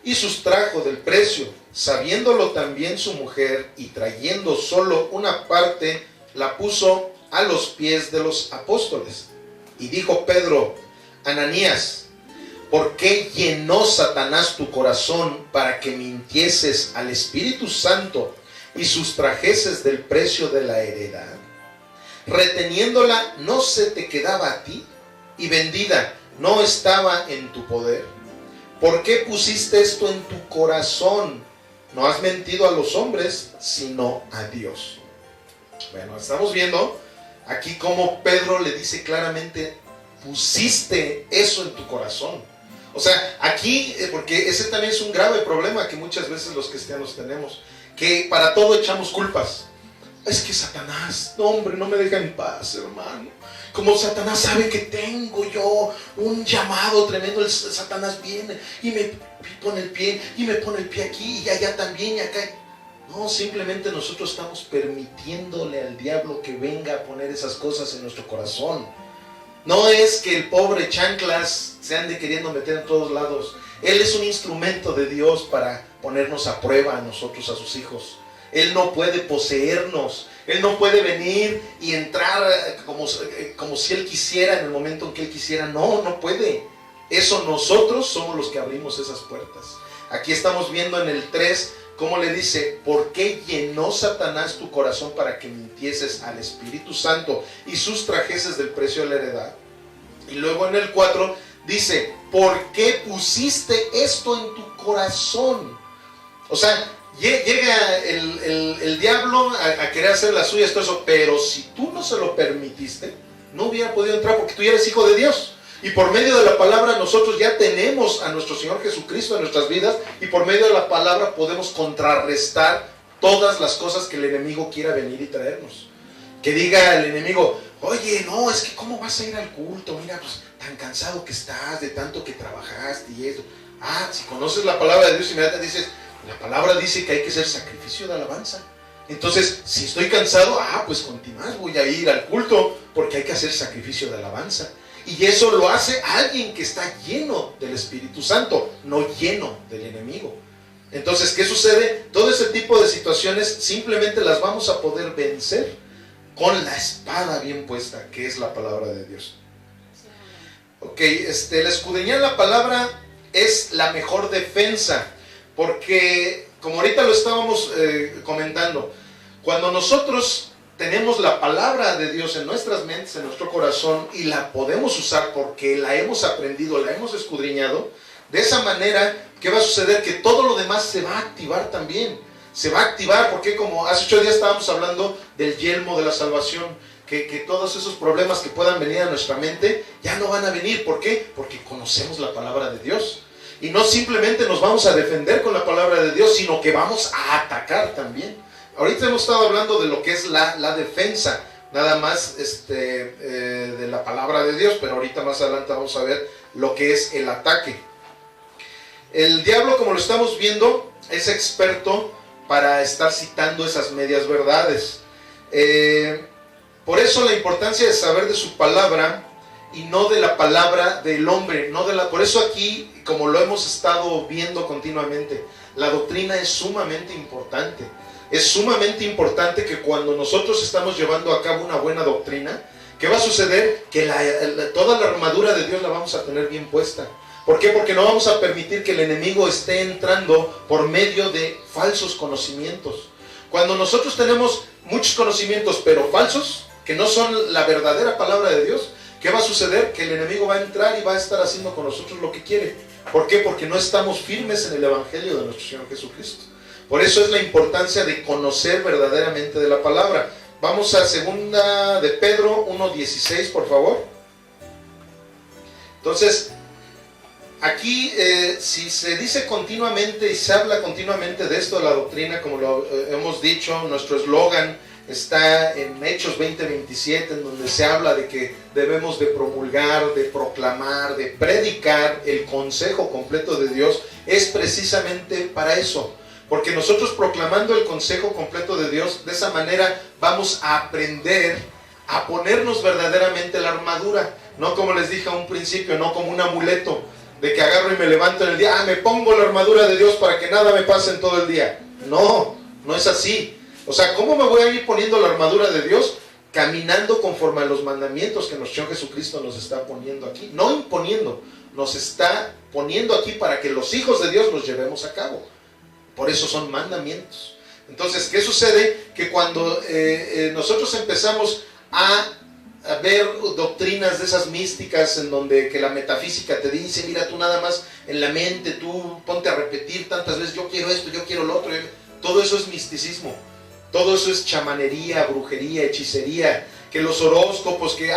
y sustrajo del precio, sabiéndolo también su mujer, y trayendo solo una parte, la puso a los pies de los apóstoles. Y dijo Pedro: Ananías, ¿por qué llenó Satanás tu corazón para que mintieses al Espíritu Santo y sustrajeses del precio de la heredad? Reteniéndola, ¿no se te quedaba a ti? Y vendida, ¿no estaba en tu poder? ¿Por qué pusiste esto en tu corazón? No has mentido a los hombres, sino a Dios. Bueno, estamos viendo aquí cómo Pedro le dice claramente: pusiste eso en tu corazón. O sea, aquí, porque ese también es un grave problema que muchas veces los cristianos tenemos, que para todo echamos culpas. Es que Satanás, no, hombre, no me deja en paz, hermano. Como Satanás sabe que tengo yo un llamado tremendo, el Satanás viene y me pone el pie, y me pone el pie aquí, y allá también, y acá. No, simplemente nosotros estamos permitiéndole al diablo que venga a poner esas cosas en nuestro corazón. No es que el pobre chanclas se ande queriendo meter en todos lados. Él es un instrumento de Dios para ponernos a prueba a nosotros, a sus hijos. Él no puede poseernos. Él no puede venir y entrar como si Él quisiera en el momento en que Él quisiera. No, no puede. Eso nosotros somos los que abrimos esas puertas. Aquí estamos viendo en el 3 cómo le dice: ¿por qué llenó Satanás tu corazón para que mintieses al Espíritu Santo y sustrajeses del precio de la heredad? Y luego en el 4 dice: ¿por qué pusiste esto en tu corazón? O sea, llega el diablo a querer hacer las suyas, todo eso, pero si tú no se lo permitiste, no hubiera podido entrar, porque tú ya eres hijo de Dios. Y por medio de la palabra nosotros ya tenemos a nuestro Señor Jesucristo en nuestras vidas, y por medio de la palabra podemos contrarrestar todas las cosas que el enemigo quiera venir y traernos. Que diga el enemigo: oye, no, es que ¿cómo vas a ir al culto? Mira, pues tan cansado que estás de tanto que trabajaste y eso. Si conoces la palabra de Dios, inmediatamente dices: la palabra dice que hay que hacer sacrificio de alabanza. Entonces, si estoy cansado, pues continuar, voy a ir al culto, porque hay que hacer sacrificio de alabanza. Y eso lo hace alguien que está lleno del Espíritu Santo, no lleno del enemigo. Entonces, ¿qué sucede? Todo ese tipo de situaciones simplemente las vamos a poder vencer con la espada bien puesta, que es la palabra de Dios. Ok, el escudriñar la palabra es la mejor defensa, porque como ahorita lo estábamos comentando, cuando nosotros tenemos la palabra de Dios en nuestras mentes, en nuestro corazón, y la podemos usar porque la hemos aprendido, la hemos escudriñado, de esa manera, ¿qué va a suceder? Que todo lo demás se va a activar también. Se va a activar porque, como hace 8 días estábamos hablando del yelmo de la salvación, que todos esos problemas que puedan venir a nuestra mente ya no van a venir. ¿Por qué? Porque conocemos la palabra de Dios. Y no simplemente nos vamos a defender con la palabra de Dios, sino que vamos a atacar también. Ahorita hemos estado hablando de lo que es la defensa, nada más de la palabra de Dios, pero ahorita más adelante vamos a ver lo que es el ataque. El diablo, como lo estamos viendo, es experto para estar citando esas medias verdades. Por eso la importancia de saber de su palabra y no de la palabra del hombre. Por eso aquí, como lo hemos estado viendo continuamente, la doctrina es sumamente importante. Es sumamente importante que cuando nosotros estamos llevando a cabo una buena doctrina, ¿qué va a suceder? Que toda la armadura de Dios la vamos a tener bien puesta. ¿Por qué? Porque no vamos a permitir que el enemigo esté entrando por medio de falsos conocimientos. Cuando nosotros tenemos muchos conocimientos, pero falsos, que no son la verdadera palabra de Dios, ¿qué va a suceder? Que el enemigo va a entrar y va a estar haciendo con nosotros lo que quiere. ¿Por qué? Porque no estamos firmes en el evangelio de nuestro Señor Jesucristo. Por eso es la importancia de conocer verdaderamente de la palabra. Vamos a 2 de Pedro 1:16, por favor. Entonces, aquí si se dice continuamente y se habla continuamente de esto de la doctrina, como lo hemos dicho, nuestro eslogan está en Hechos 20:27, en donde se habla de que debemos de promulgar, de proclamar, de predicar el consejo completo de Dios. Es precisamente para eso, porque nosotros proclamando el consejo completo de Dios, de esa manera vamos a aprender a ponernos verdaderamente la armadura, no como les dije a un principio, no como un amuleto, de que agarro y me levanto en el día, me pongo la armadura de Dios para que nada me pase en todo el día. No, no es así. O sea, ¿cómo me voy a ir poniendo la armadura de Dios? Caminando conforme a los mandamientos que nuestro Señor Jesucristo nos está poniendo aquí. No imponiendo, nos está poniendo aquí para que los hijos de Dios los llevemos a cabo. Por eso son mandamientos. Entonces, ¿qué sucede? Que cuando nosotros empezamos a ver doctrinas de esas místicas en donde que la metafísica te dice, mira, tú nada más en la mente, tú ponte a repetir tantas veces, yo quiero esto, yo quiero lo otro. Todo eso es misticismo. Todo eso es chamanería, brujería, hechicería, que los horóscopos, que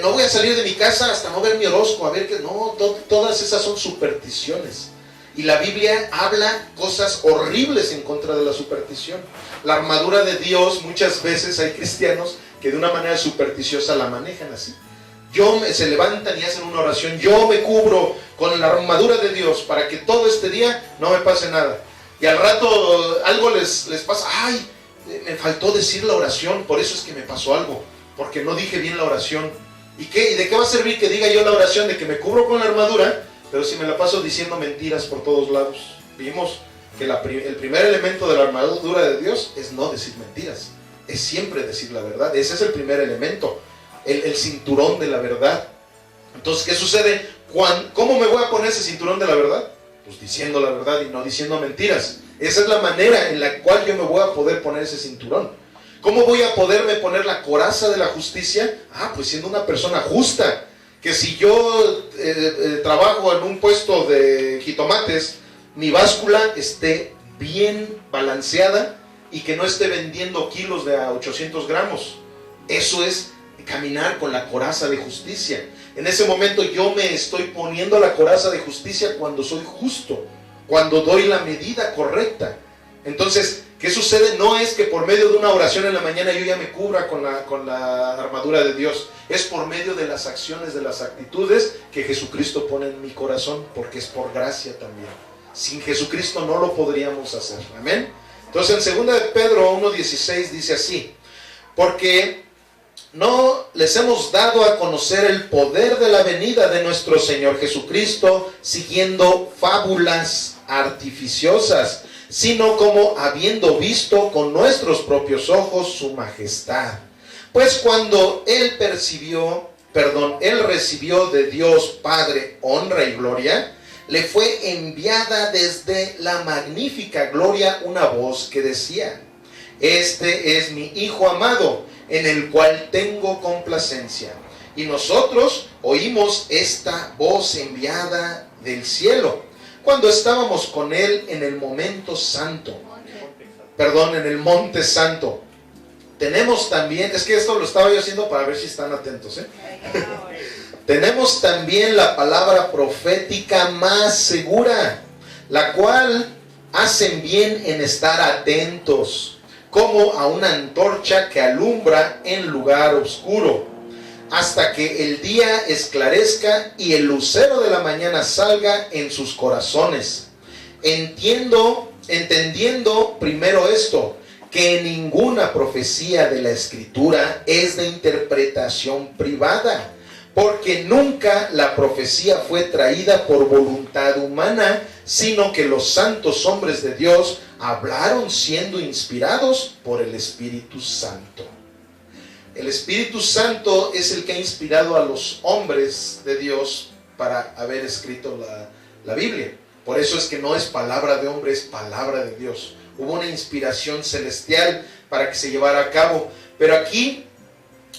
no voy a salir de mi casa hasta no ver mi horóscopo, a ver que no, todas esas son supersticiones. Y la Biblia habla cosas horribles en contra de la superstición. La armadura de Dios, muchas veces hay cristianos que de una manera supersticiosa la manejan así. Se levantan y hacen una oración, yo me cubro con la armadura de Dios para que todo este día no me pase nada. Y al rato algo les pasa, me faltó decir la oración, por eso es que me pasó algo, porque no dije bien la oración. ¿Y de qué va a servir que diga yo la oración de que me cubro con la armadura, pero si me la paso diciendo mentiras por todos lados? Vimos que el primer elemento de la armadura de Dios es no decir mentiras, es siempre decir la verdad. Ese es el primer elemento, el cinturón de la verdad. Entonces, ¿qué sucede? ¿Cómo me voy a poner ese cinturón de la verdad? Pues diciendo la verdad y no diciendo mentiras. Esa es la manera en la cual yo me voy a poder poner ese cinturón. ¿Cómo voy a poderme poner la coraza de la justicia? Pues siendo una persona justa. Que si yo trabajo en un puesto de jitomates, mi báscula esté bien balanceada y que no esté vendiendo kilos de a 800 gramos. Eso es caminar con la coraza de justicia. En ese momento yo me estoy poniendo la coraza de justicia cuando soy justo, cuando doy la medida correcta. Entonces, ¿qué sucede? No es que por medio de una oración en la mañana yo ya me cubra con la armadura de Dios. Es por medio de las acciones, de las actitudes que Jesucristo pone en mi corazón, porque es por gracia también. Sin Jesucristo no lo podríamos hacer. Amén. Entonces en 2 de Pedro 1:16 dice así: porque no les hemos dado a conocer el poder de la venida de nuestro Señor Jesucristo siguiendo fábulas artificiosas, sino como habiendo visto con nuestros propios ojos su majestad. Pues cuando Él recibió de Dios Padre honra y gloria, le fue enviada desde la magnífica gloria una voz que decía: este es mi Hijo amado, en el cual tengo complacencia. Y nosotros oímos esta voz enviada del cielo, cuando estábamos con Él en el monte santo. Tenemos también, es que esto lo estaba yo haciendo para ver si están atentos, Tenemos también la palabra profética más segura, la cual hacen bien en estar atentos, como a una antorcha que alumbra en lugar oscuro, hasta que el día esclarezca y el lucero de la mañana salga en sus corazones. Entendiendo primero esto, que ninguna profecía de la Escritura es de interpretación privada, porque nunca la profecía fue traída por voluntad humana, sino que los santos hombres de Dios hablaron siendo inspirados por el Espíritu Santo. El Espíritu Santo es el que ha inspirado a los hombres de Dios para haber escrito la Biblia. Por eso es que no es palabra de hombre, es palabra de Dios. Hubo una inspiración celestial para que se llevara a cabo. Pero aquí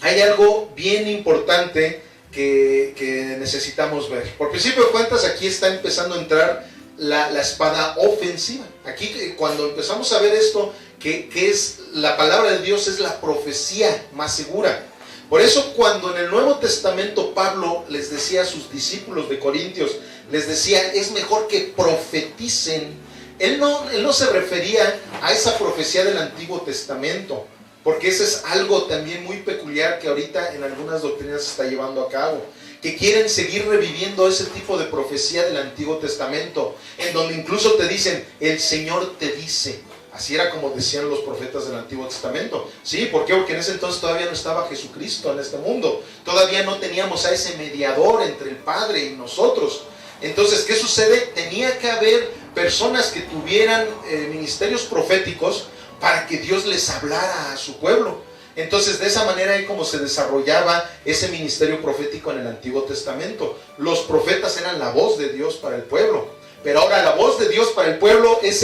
hay algo bien importante que necesitamos ver. Por principio de cuentas, aquí está empezando a entrar la espada ofensiva. Aquí cuando empezamos a ver esto, que es la palabra de Dios, es la profecía más segura. Por eso cuando en el Nuevo Testamento Pablo les decía a sus discípulos de Corintios, les decía, es mejor que profeticen. Él no se refería a esa profecía del Antiguo Testamento, porque eso es algo también muy peculiar que ahorita en algunas doctrinas se está llevando a cabo, que quieren seguir reviviendo ese tipo de profecía del Antiguo Testamento, en donde incluso te dicen, el Señor te dice. Así era como decían los profetas del Antiguo Testamento. ¿Sí? ¿Por qué? Porque en ese entonces todavía no estaba Jesucristo en este mundo. Todavía no teníamos a ese mediador entre el Padre y nosotros. Entonces, ¿qué sucede? Tenía que haber personas que tuvieran ministerios proféticos para que Dios les hablara a su pueblo. Entonces, de esa manera es como se desarrollaba ese ministerio profético en el Antiguo Testamento. Los profetas eran la voz de Dios para el pueblo. Pero ahora la voz de Dios para el pueblo es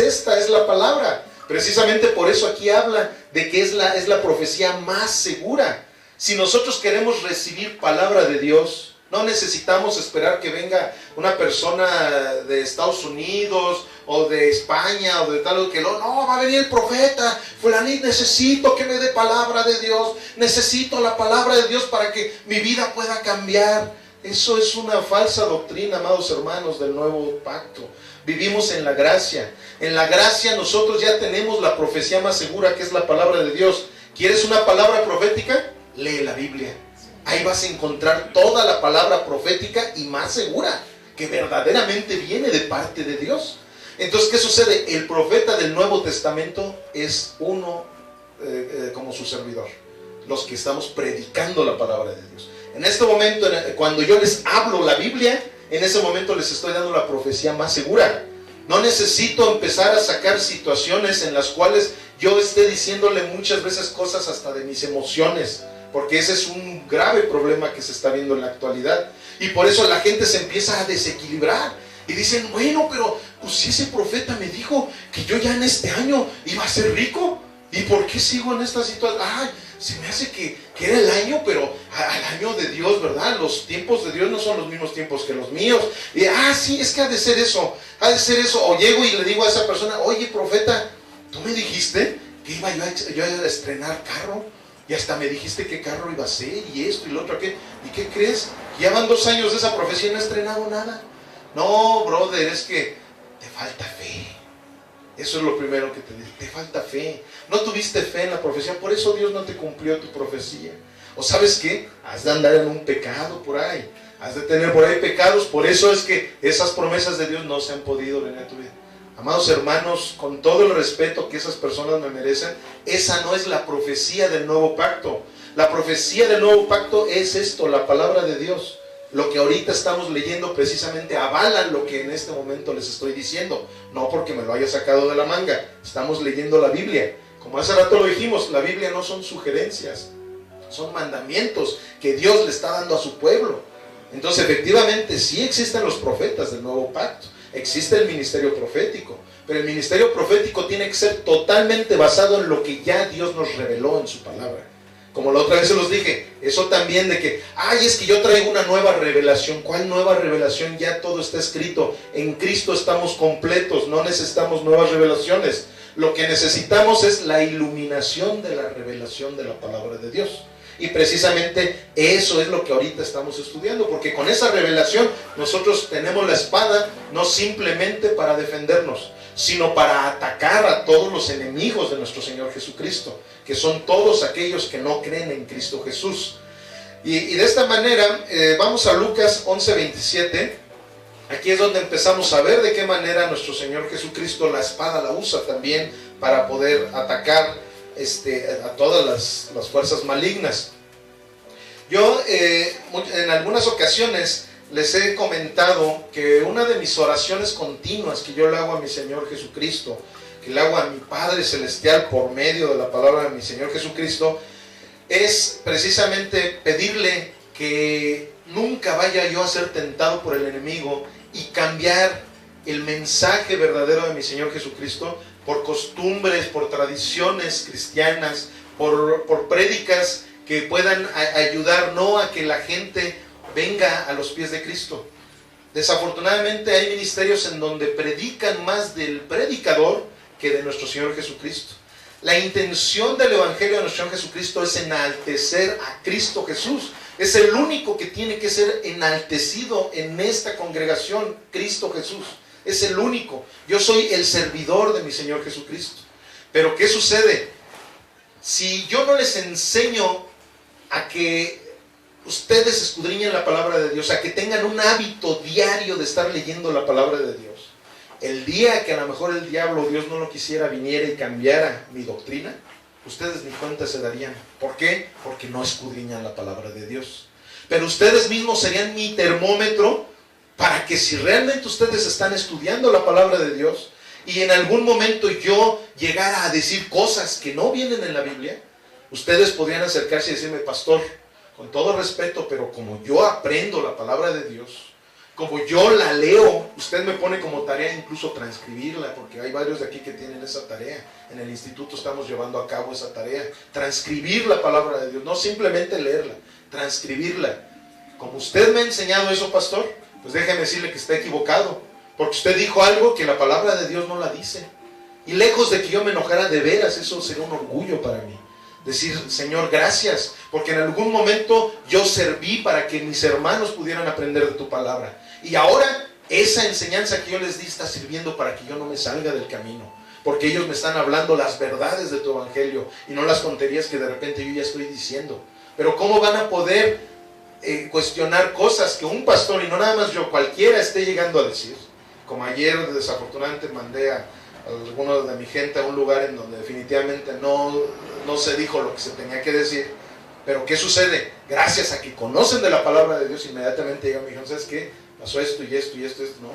la palabra. Precisamente por eso aquí habla de que es la profecía más segura. Si nosotros queremos recibir palabra de Dios, no necesitamos esperar que venga una persona de Estados Unidos o de España o de tal, que no, va a venir el profeta, fulanito, necesito que me dé palabra de Dios, necesito la palabra de Dios para que mi vida pueda cambiar. Eso es una falsa doctrina, amados hermanos del nuevo pacto. Vivimos en la gracia. En la gracia nosotros ya tenemos la profecía más segura, que es la palabra de Dios. ¿Quieres una palabra profética? Lee la Biblia. Ahí vas a encontrar toda la palabra profética y más segura, que verdaderamente viene de parte de Dios. Entonces, ¿qué sucede? El profeta del Nuevo Testamento es uno como su servidor. Los que estamos predicando la palabra de Dios. En este momento, cuando yo les hablo la Biblia, en ese momento les estoy dando la profecía más segura. No necesito empezar a sacar situaciones en las cuales yo esté diciéndole muchas veces cosas hasta de mis emociones, porque ese es un grave problema que se está viendo en la actualidad. Y por eso la gente se empieza a desequilibrar y dicen, bueno, pero pues si ese profeta me dijo que yo ya en este año iba a ser rico, ¿y por qué sigo en esta situación? Ay, se me hace que era el año, pero al año de Dios, ¿verdad? Los tiempos de Dios no son los mismos tiempos que los míos. Y sí, es que ha de ser eso. O llego y le digo a esa persona, oye, profeta, tú me dijiste que iba yo a estrenar carro, y hasta me dijiste qué carro iba a ser, y esto y lo otro, ¿qué? ¿Y qué crees? Ya van 2 años de esa profecía y no he estrenado nada. No, brother, es que te falta fe. Eso es lo primero que te dice, te falta fe. No tuviste fe en la profecía, por eso Dios no te cumplió tu profecía. O ¿sabes qué? Has de andar en un pecado por ahí. Has de tener por ahí pecados, por eso es que esas promesas de Dios no se han podido venir a tu vida. Amados hermanos, con todo el respeto que esas personas me merecen, esa no es la profecía del nuevo pacto. La profecía del nuevo pacto es esto, la palabra de Dios. Lo que ahorita estamos leyendo precisamente avala lo que en este momento les estoy diciendo. No porque me lo haya sacado de la manga. Estamos leyendo la Biblia. Como hace rato lo dijimos, la Biblia no son sugerencias, son mandamientos que Dios le está dando a su pueblo. Entonces efectivamente sí existen los profetas del nuevo pacto. Existe el ministerio profético. Pero el ministerio profético tiene que ser totalmente basado en lo que ya Dios nos reveló en su palabra. Como la otra vez se los dije, eso también de que, es que yo traigo una nueva revelación. ¿Cuál nueva revelación? Ya todo está escrito. En Cristo estamos completos, no necesitamos nuevas revelaciones. Lo que necesitamos es la iluminación de la revelación de la palabra de Dios. Y precisamente eso es lo que ahorita estamos estudiando, porque con esa revelación nosotros tenemos la espada no simplemente para defendernos, sino para atacar a todos los enemigos de nuestro Señor Jesucristo, que son todos aquellos que no creen en Cristo Jesús. Y de esta manera vamos a Lucas 11:27. Aquí es donde empezamos a ver de qué manera nuestro Señor Jesucristo la espada la usa también para poder atacar a todas las fuerzas malignas. Yo en algunas ocasiones les he comentado que una de mis oraciones continuas que yo le hago a mi Señor Jesucristo, que le hago a mi Padre Celestial por medio de la palabra de mi Señor Jesucristo, es precisamente pedirle que nunca vaya yo a ser tentado por el enemigo y cambiar el mensaje verdadero de mi Señor Jesucristo por costumbres, por tradiciones cristianas, por prédicas que puedan ayudar no a que la gente venga a los pies de Cristo. Desafortunadamente hay ministerios en donde predican más del predicador que de nuestro Señor Jesucristo. La intención del Evangelio de nuestro Señor Jesucristo es enaltecer a Cristo Jesús. Es el único que tiene que ser enaltecido en esta congregación, Cristo Jesús. Es el único. Yo soy el servidor de mi Señor Jesucristo. Pero ¿qué sucede? Si yo no les enseño a que ustedes escudriñen la palabra de Dios, a que tengan un hábito diario de estar leyendo la palabra de Dios, el día que a lo mejor el diablo, Dios no lo quisiera, viniera y cambiara mi doctrina, ustedes ni cuenta se darían. ¿Por qué? Porque no escudriñan la palabra de Dios. Pero ustedes mismos serían mi termómetro para que si realmente ustedes están estudiando la palabra de Dios y en algún momento yo llegara a decir cosas que no vienen en la Biblia, ustedes podrían acercarse y decirme, pastor, con todo respeto, pero como yo aprendo la palabra de Dios, como yo la leo, usted me pone como tarea incluso transcribirla, porque hay varios de aquí que tienen esa tarea. En el instituto estamos llevando a cabo esa tarea, transcribir la palabra de Dios, no simplemente leerla, transcribirla. Como usted me ha enseñado eso, pastor, pues déjeme decirle que está equivocado, porque usted dijo algo que la palabra de Dios no la dice. Y lejos de que yo me enojara de veras, eso sería un orgullo para mí. Decir, Señor, gracias, porque en algún momento yo serví para que mis hermanos pudieran aprender de tu palabra. Y ahora esa enseñanza que yo les di está sirviendo para que yo no me salga del camino, porque ellos me están hablando las verdades de tu evangelio y no las tonterías que de repente yo ya estoy diciendo. Pero ¿cómo van a poder cuestionar cosas que un pastor, y no nada más yo, cualquiera esté llegando a decir? Como ayer desafortunadamente mandé a algunos de mi gente a un lugar en donde definitivamente no se dijo lo que se tenía que decir. Pero ¿qué sucede? Gracias a que conocen de la palabra de Dios, inmediatamente llegan y me dijeron, ¿sabes qué? Pasó esto y esto y esto, no,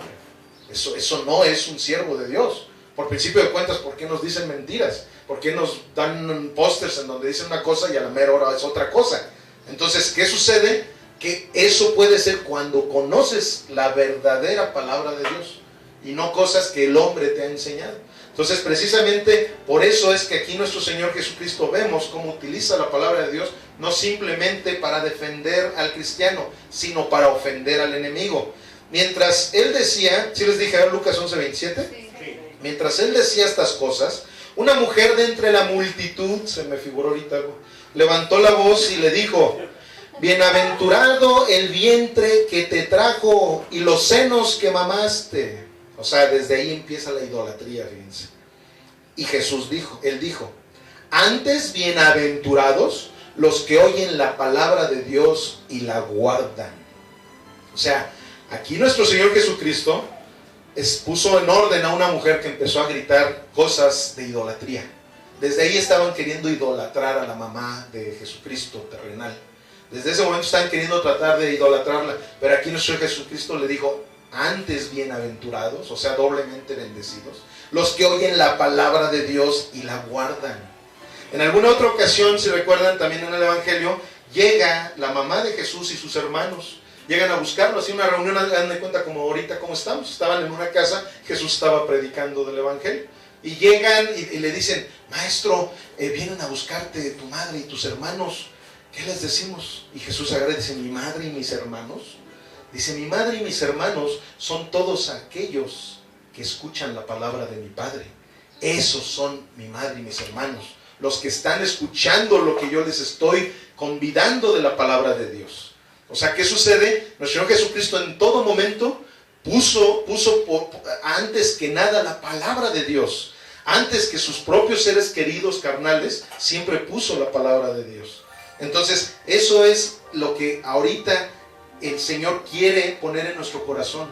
Eso no es un siervo de Dios. Por principio de cuentas, ¿por qué nos dicen mentiras? ¿Por qué nos dan pósters en donde dicen una cosa y a la mera hora es otra cosa? Entonces, ¿qué sucede? Que eso puede ser cuando conoces la verdadera palabra de Dios y no cosas que el hombre te ha enseñado. Entonces, precisamente por eso es que aquí nuestro Señor Jesucristo vemos cómo utiliza la palabra de Dios, no simplemente para defender al cristiano, sino para ofender al enemigo. Mientras Él decía, ¿sí les dije a Lucas 11:27? Sí. Mientras Él decía estas cosas, una mujer de entre la multitud, se me figuró ahorita algo, levantó la voz y le dijo: bienaventurado el vientre que te trajo y los senos que mamaste. O sea, desde ahí empieza la idolatría, fíjense. Y Jesús dijo, Él dijo: antes bienaventurados los que oyen la palabra de Dios y la guardan. O sea, aquí nuestro Señor Jesucristo puso en orden a una mujer que empezó a gritar cosas de idolatría. Desde ahí estaban queriendo idolatrar a la mamá de Jesucristo terrenal. Desde ese momento estaban queriendo tratar de idolatrarla. Pero aquí nuestro Jesucristo le dijo: antes bienaventurados, o sea, doblemente bendecidos, los que oyen la palabra de Dios y la guardan. En alguna otra ocasión, si recuerdan, también en el Evangelio, llega la mamá de Jesús y sus hermanos, llegan a buscarlo, así una reunión, hagan de cuenta como ahorita como estamos, estaban en una casa, Jesús estaba predicando del Evangelio, y llegan y le dicen: maestro, vienen a buscarte tu madre y tus hermanos, ¿qué les decimos? Y Jesús agarra y dice: mi madre y mis hermanos. Dice: mi madre y mis hermanos son todos aquellos que escuchan la palabra de mi Padre. Esos son mi madre y mis hermanos, los que están escuchando lo que yo les estoy convidando de la palabra de Dios. O sea, ¿qué sucede? Nuestro Señor Jesucristo en todo momento puso antes que nada la palabra de Dios. Antes que sus propios seres queridos carnales, siempre puso la palabra de Dios. Entonces, eso es lo que ahorita el Señor quiere poner en nuestro corazón,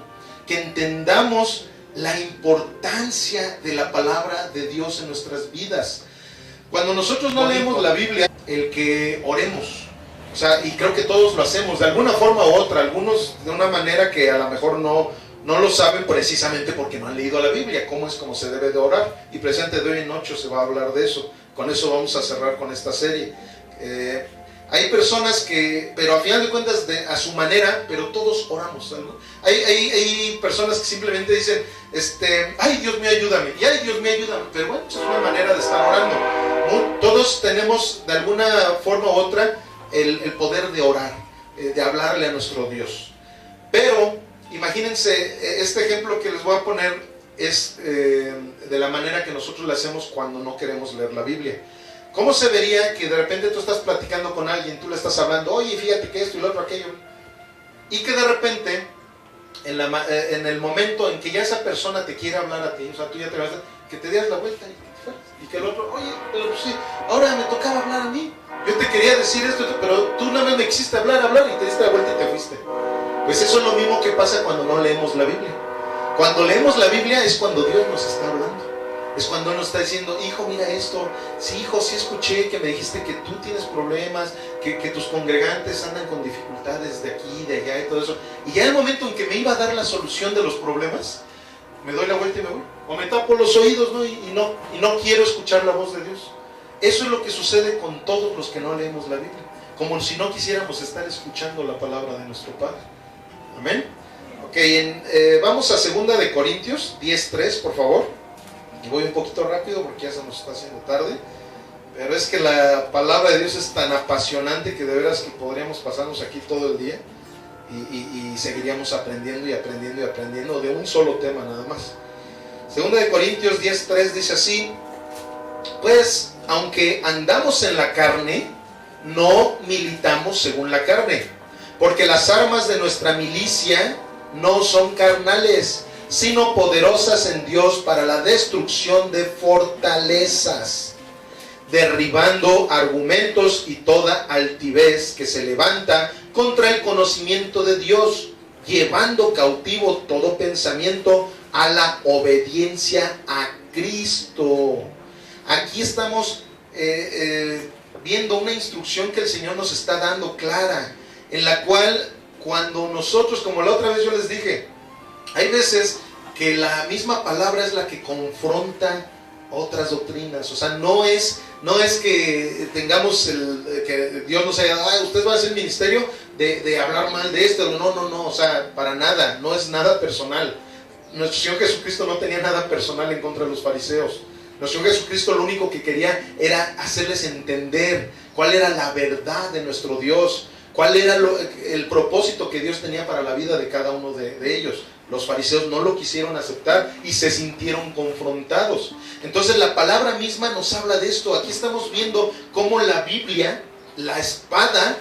que entendamos la importancia de la palabra de Dios en nuestras vidas. Cuando nosotros no leemos la Biblia, el que oremos, o sea, y creo que todos lo hacemos de alguna forma u otra, algunos de una manera que a lo mejor no lo saben precisamente porque no han leído la Biblia, cómo es como se debe de orar, y precisamente de hoy en 8 se va a hablar de eso. Con eso vamos a cerrar con esta serie. Hay personas que, pero a final de cuentas, a su manera, pero todos oramos, ¿no? Hay personas que simplemente dicen, ay Dios mío, ayúdame, y ay Dios mío, ayúdame, pero bueno, es una manera de estar orando, ¿no? Todos tenemos de alguna forma u otra el poder de orar, de hablarle a nuestro Dios. Pero, imagínense, este ejemplo que les voy a poner es de la manera que nosotros lo hacemos cuando no queremos leer la Biblia. ¿Cómo se vería que de repente tú estás platicando con alguien, tú le estás hablando, oye, fíjate que esto y lo otro, aquello, y que de repente, en el momento en que ya esa persona te quiere hablar a ti, o sea, tú ya te vas a, que te das la vuelta y que el otro, oye, pero sí, ahora me tocaba hablar a mí, yo te quería decir esto, pero tú nada más me quisiste hablar, y te diste la vuelta y te fuiste. Pues eso es lo mismo que pasa cuando no leemos la Biblia. Cuando leemos la Biblia es cuando Dios nos está hablando. Es cuando Él nos está diciendo, hijo, mira esto. Sí, hijo, sí escuché que me dijiste que tú tienes problemas, que tus congregantes andan con dificultades de aquí, de allá y todo eso. Y ya en el momento en que me iba a dar la solución de los problemas, me doy la vuelta y me voy. O me tapo los oídos, ¿no? Y no quiero escuchar la voz de Dios. Eso es lo que sucede con todos los que no leemos la Biblia. Como si no quisiéramos estar escuchando la palabra de nuestro Padre. Amén. Ok, vamos a 2 de Corintios 10:3, por favor. Y voy un poquito rápido porque ya se nos está haciendo tarde, pero es que la palabra de Dios es tan apasionante que de veras que podríamos pasarnos aquí todo el día y seguiríamos aprendiendo y aprendiendo y aprendiendo de un solo tema nada más. 2 de Corintios 10:3 dice así: pues aunque andamos en la carne, no militamos según la carne, porque las armas de nuestra milicia no son carnales, sino poderosas en Dios para la destrucción de fortalezas, derribando argumentos y toda altivez que se levanta contra el conocimiento de Dios, llevando cautivo todo pensamiento a la obediencia a Cristo. Aquí estamos viendo una instrucción que el Señor nos está dando clara, en la cual cuando nosotros, como la otra vez yo les dije, hay veces que la misma palabra es la que confronta otras doctrinas. O sea, no es que tengamos que Dios nos haya dado, usted va a hacer ministerio de hablar mal de esto. No, o sea, para nada, no es nada personal. Nuestro Señor Jesucristo no tenía nada personal en contra de los fariseos. Nuestro Señor Jesucristo lo único que quería era hacerles entender cuál era la verdad de nuestro Dios, cuál era el propósito que Dios tenía para la vida de cada uno de ellos. Los fariseos no lo quisieron aceptar y se sintieron confrontados. Entonces la palabra misma nos habla de esto. Aquí estamos viendo cómo la Biblia, la espada,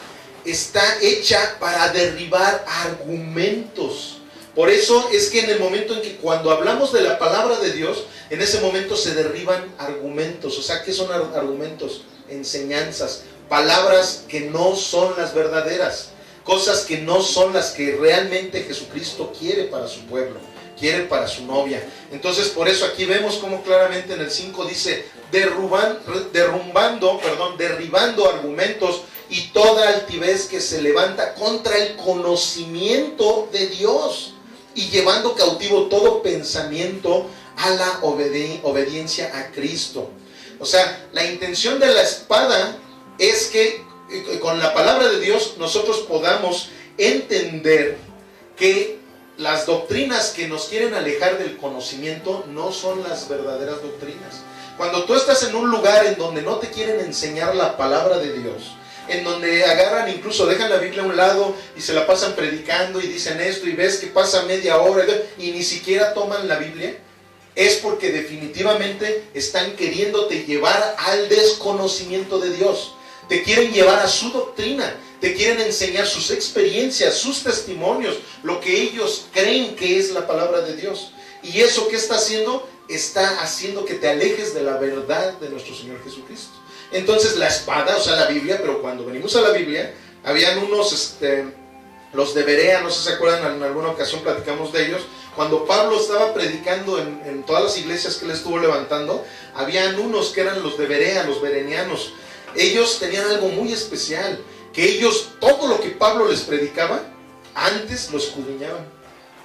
está hecha para derribar argumentos. Por eso es que en el momento en que cuando hablamos de la palabra de Dios, en ese momento se derriban argumentos. O sea, ¿qué son argumentos? Enseñanzas, palabras que no son las verdaderas, cosas que no son las que realmente Jesucristo quiere para su pueblo, quiere para su novia. Entonces por eso aquí vemos como claramente en el 5 dice, derribando argumentos y toda altivez que se levanta contra el conocimiento de Dios, y llevando cautivo todo pensamiento a la obediencia a Cristo. O sea, la intención de la espada es que con la palabra de Dios nosotros podamos entender que las doctrinas que nos quieren alejar del conocimiento no son las verdaderas doctrinas. Cuando tú estás en un lugar en donde no te quieren enseñar la palabra de Dios, en donde agarran, incluso dejan la Biblia a un lado y se la pasan predicando y dicen esto, y ves que pasa media hora y ni siquiera toman la Biblia, es porque definitivamente están queriéndote llevar al desconocimiento de Dios. Te quieren llevar a su doctrina, te quieren enseñar sus experiencias, sus testimonios, lo que ellos creen que es la palabra de Dios. ¿Y eso qué está haciendo? Está haciendo que te alejes de la verdad de nuestro Señor Jesucristo. Entonces la espada, o sea la Biblia, pero cuando venimos a la Biblia, habían unos, los de Berea, no sé si se acuerdan, en alguna ocasión platicamos de ellos. Cuando Pablo estaba predicando en todas las iglesias que él estuvo levantando, habían unos que eran los de Berea, los berenianos. Ellos tenían algo muy especial, que ellos, todo lo que Pablo les predicaba, antes lo escudriñaban.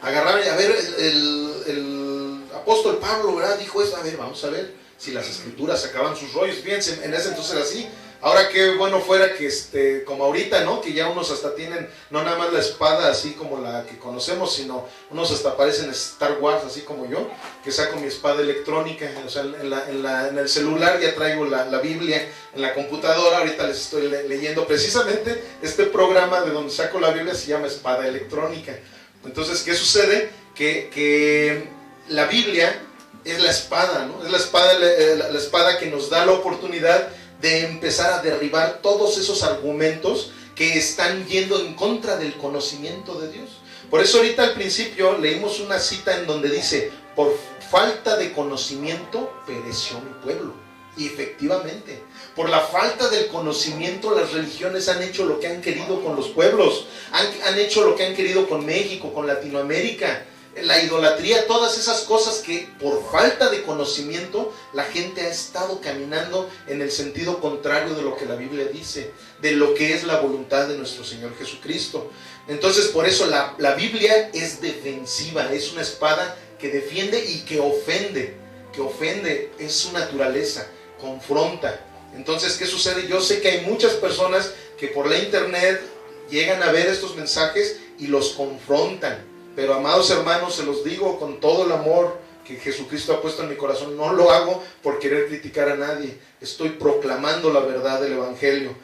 Agarraban, a ver, el apóstol Pablo, ¿verdad? Dijo eso, a ver, vamos a ver si las escrituras sacaban sus rollos. Fíjense, en ese entonces era así. Ahora qué bueno fuera que como ahorita, ¿no? Que ya unos hasta tienen, no nada más la espada así como la que conocemos, sino unos hasta parecen Star Wars, así como yo, que saco mi espada electrónica. O sea, en el celular ya traigo la Biblia, en la computadora ahorita les estoy leyendo. Precisamente este programa de donde saco la Biblia se llama espada electrónica. Entonces, ¿qué sucede? Que la Biblia es la espada, ¿no? Es la espada que nos da la oportunidad de empezar a derribar todos esos argumentos que están yendo en contra del conocimiento de Dios. Por eso ahorita al principio leímos una cita en donde dice, por falta de conocimiento pereció mi pueblo. Y efectivamente, por la falta del conocimiento las religiones han hecho lo que han querido con los pueblos, han hecho lo que han querido con México, con Latinoamérica. La idolatría, todas esas cosas que por falta de conocimiento la gente ha estado caminando en el sentido contrario de lo que la Biblia dice, de lo que es la voluntad de nuestro Señor Jesucristo. Entonces por eso la Biblia es defensiva, es una espada que defiende y que ofende, es su naturaleza, confronta. Entonces, ¿qué sucede? Yo sé que hay muchas personas que por la internet llegan a ver estos mensajes y los confrontan. Pero amados hermanos, se los digo con todo el amor que Jesucristo ha puesto en mi corazón, no lo hago por querer criticar a nadie, estoy proclamando la verdad del Evangelio.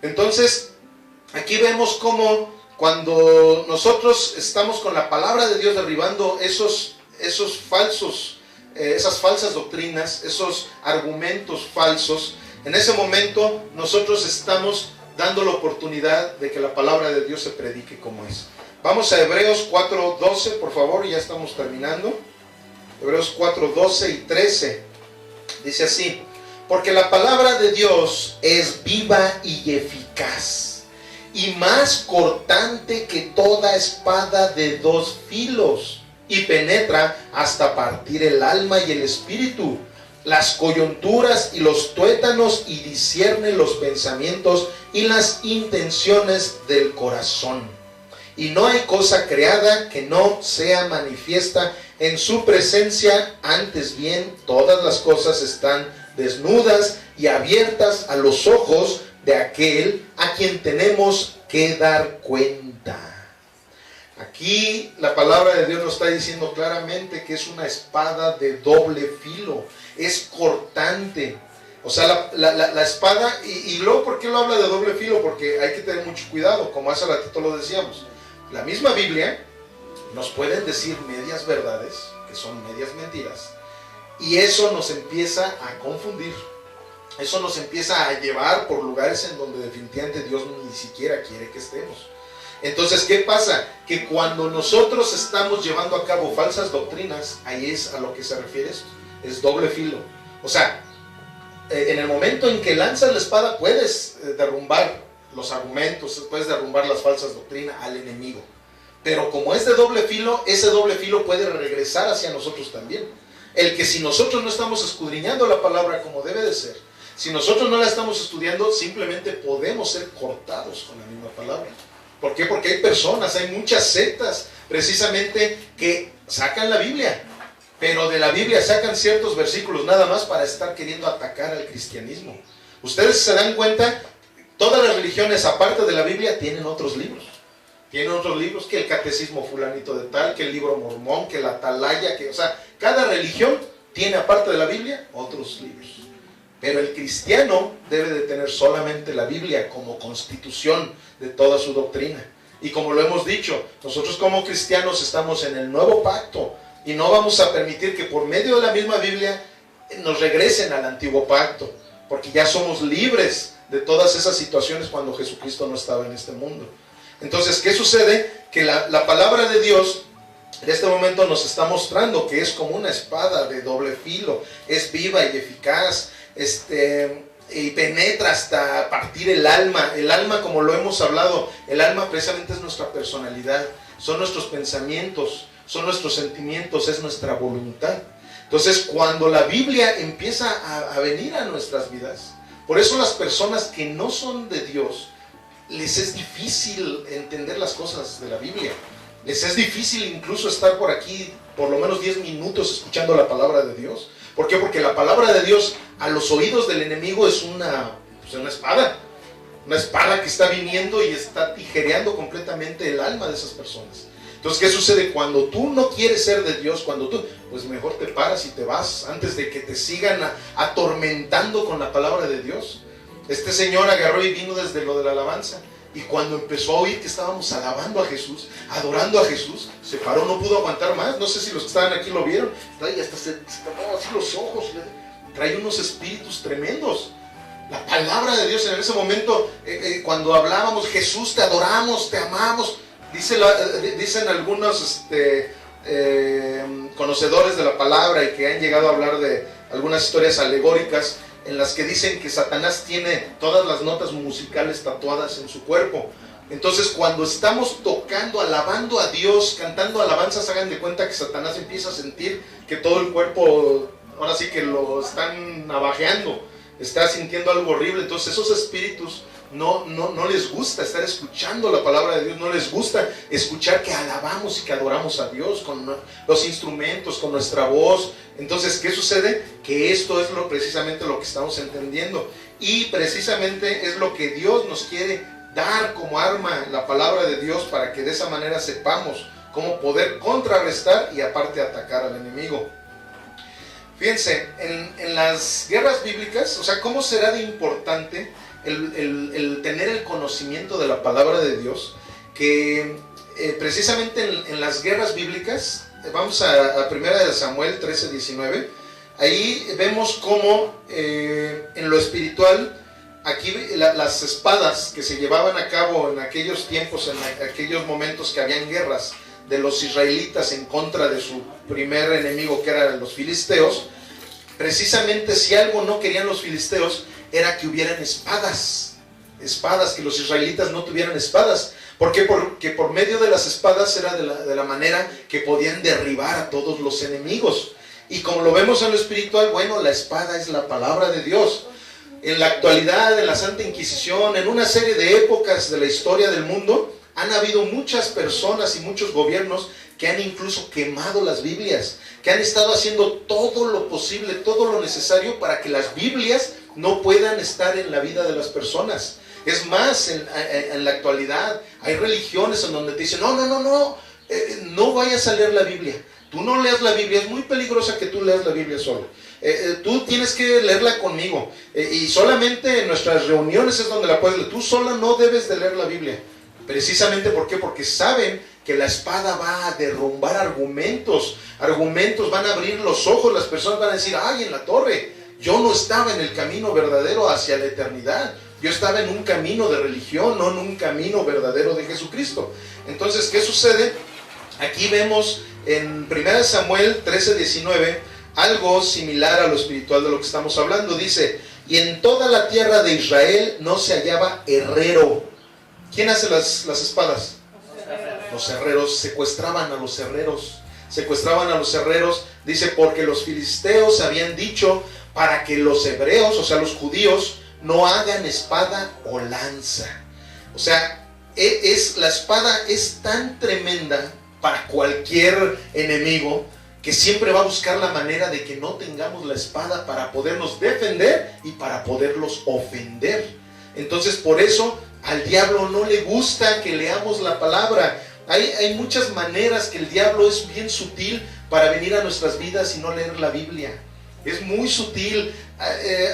Entonces, aquí vemos cómo cuando nosotros estamos con la palabra de Dios derribando esas falsas doctrinas, esos argumentos falsos, en ese momento nosotros estamos dando la oportunidad de que la palabra de Dios se predique como es. Vamos a Hebreos 4:12, por favor, ya estamos terminando. Hebreos 4:12 y 13. Dice así, porque la palabra de Dios es viva y eficaz, y más cortante que toda espada de dos filos, y penetra hasta partir el alma y el espíritu, las coyunturas y los tuétanos, y discierne los pensamientos y las intenciones del corazón. y no hay cosa creada que no sea manifiesta en su presencia, antes bien todas las cosas están desnudas y abiertas a los ojos de aquel a quien tenemos que dar cuenta. Aquí la palabra de Dios nos está diciendo claramente que es una espada de doble filo, es cortante. O sea, la espada, y luego, ¿por qué lo habla de doble filo? Porque hay que tener mucho cuidado, como hace ratito lo decíamos. La misma Biblia nos pueden decir medias verdades, que son medias mentiras, y eso nos empieza a confundir. Eso nos empieza a llevar por lugares en donde definitivamente Dios ni siquiera quiere que estemos. Entonces, ¿qué pasa? Que cuando nosotros estamos llevando a cabo falsas doctrinas, ahí es a lo que se refiere esto, es doble filo. O sea, en el momento en que lanzas la espada puedes derrumbar los argumentos, puedes derrumbar las falsas doctrinas al enemigo. Pero como es de doble filo, ese doble filo puede regresar hacia nosotros también. El que si nosotros no estamos escudriñando la palabra como debe de ser, si nosotros no la estamos estudiando, simplemente podemos ser cortados con la misma palabra. ¿Por qué? Porque hay personas, hay muchas sectas precisamente que sacan la Biblia, pero de la Biblia sacan ciertos versículos nada más para estar queriendo atacar al cristianismo. Ustedes se dan cuenta, todas las religiones aparte de la Biblia tienen otros libros. Tienen otros libros, que el catecismo fulanito de tal, que el libro mormón, que la atalaya, o sea, cada religión tiene aparte de la Biblia otros libros. Pero el cristiano debe de tener solamente la Biblia como constitución de toda su doctrina. Y como lo hemos dicho, nosotros como cristianos estamos en el nuevo pacto y no vamos a permitir que por medio de la misma Biblia nos regresen al antiguo pacto, porque ya somos libres de todas esas situaciones cuando Jesucristo no estaba en este mundo. Entonces, ¿qué sucede? Que la palabra de Dios en este momento nos está mostrando que es como una espada de doble filo, es viva y eficaz, y penetra hasta partir el alma. El alma, como lo hemos hablado, el alma precisamente es nuestra personalidad, son nuestros pensamientos, son nuestros sentimientos, es nuestra voluntad. Entonces, cuando la Biblia empieza a venir a nuestras vidas, por eso las personas que no son de Dios, les es difícil entender las cosas de la Biblia. Les es difícil incluso estar por aquí por lo menos 10 minutos escuchando la palabra de Dios. ¿Por qué? Porque la palabra de Dios a los oídos del enemigo es una espada. Una espada que está viniendo y está tijereando completamente el alma de esas personas. Entonces, ¿qué sucede? Cuando tú no quieres ser de Dios, pues mejor te paras y te vas antes de que te sigan atormentando con la palabra de Dios. Este señor agarró y vino desde lo de la alabanza. Y cuando empezó a oír que estábamos alabando a Jesús, adorando a Jesús, se paró, no pudo aguantar más. No sé si los que estaban aquí lo vieron. Y hasta se tapó así los ojos. Trae unos espíritus tremendos. La palabra de Dios en ese momento, cuando hablábamos, Jesús, te adoramos, te amamos. Dicen algunos conocedores de la palabra y que han llegado a hablar de algunas historias alegóricas en las que dicen que Satanás tiene todas las notas musicales tatuadas en su cuerpo. Entonces, cuando estamos tocando, alabando a Dios, cantando alabanzas, hagan de cuenta que Satanás empieza a sentir que todo el cuerpo, ahora sí que lo están navajeando, está sintiendo algo horrible. Entonces, esos espíritus no les gusta estar escuchando la palabra de Dios, no les gusta escuchar que alabamos y que adoramos a Dios con los instrumentos, con nuestra voz. Entonces, ¿qué sucede? Que esto es precisamente lo que estamos entendiendo, y precisamente es lo que Dios nos quiere dar como arma, la palabra de Dios, para que de esa manera sepamos cómo poder contrarrestar y aparte atacar al enemigo. Fíjense, en las guerras bíblicas, o sea, ¿cómo será de importante el tener el conocimiento de la palabra de Dios? Que precisamente en las guerras bíblicas, vamos a 1 Samuel 13:19, ahí vemos cómo en lo espiritual, aquí las espadas que se llevaban a cabo en aquellos tiempos, en aquellos momentos que habían guerras de los israelitas en contra de su primer enemigo, que eran los filisteos, precisamente si algo no querían los filisteos era que hubieran espadas, que los israelitas no tuvieran espadas. ¿Por qué? Porque por medio de las espadas era de la manera que podían derribar a todos los enemigos. Y como lo vemos en lo espiritual, bueno, la espada es la palabra de Dios. En la actualidad, en la Santa Inquisición, en una serie de épocas de la historia del mundo, Han habido muchas personas y muchos gobiernos que han incluso quemado las Biblias, que han estado haciendo todo lo posible, todo lo necesario para que las Biblias no puedan estar en la vida de las personas. Es más, en la actualidad hay religiones en donde te dicen, no vayas a leer la Biblia. Tú no leas la Biblia, es muy peligrosa que tú leas la Biblia solo. Tú tienes que leerla conmigo. Y solamente en nuestras reuniones es donde la puedes leer. Tú sola no debes de leer la Biblia. Precisamente, ¿por qué? Porque saben que la espada va a derrumbar argumentos, van a abrir los ojos, las personas van a decir, ay, en la torre, yo no estaba en el camino verdadero hacia la eternidad, yo estaba en un camino de religión, no en un camino verdadero de Jesucristo. Entonces, ¿qué sucede? Aquí vemos en 1 Samuel 13:19 algo similar a lo espiritual de lo que estamos hablando. Dice, y en toda la tierra de Israel no se hallaba herrero. ¿Quién hace las espadas? Los herreros. Secuestraban a los herreros. Dice, porque los filisteos habían dicho para que los hebreos, o sea los judíos, no hagan espada o lanza. O sea, la espada es tan tremenda para cualquier enemigo que siempre va a buscar la manera de que no tengamos la espada para podernos defender y para poderlos ofender. Entonces, por eso al diablo no le gusta que leamos la palabra. Hay muchas maneras que el diablo es bien sutil para venir a nuestras vidas y no leer la Biblia. Es muy sutil.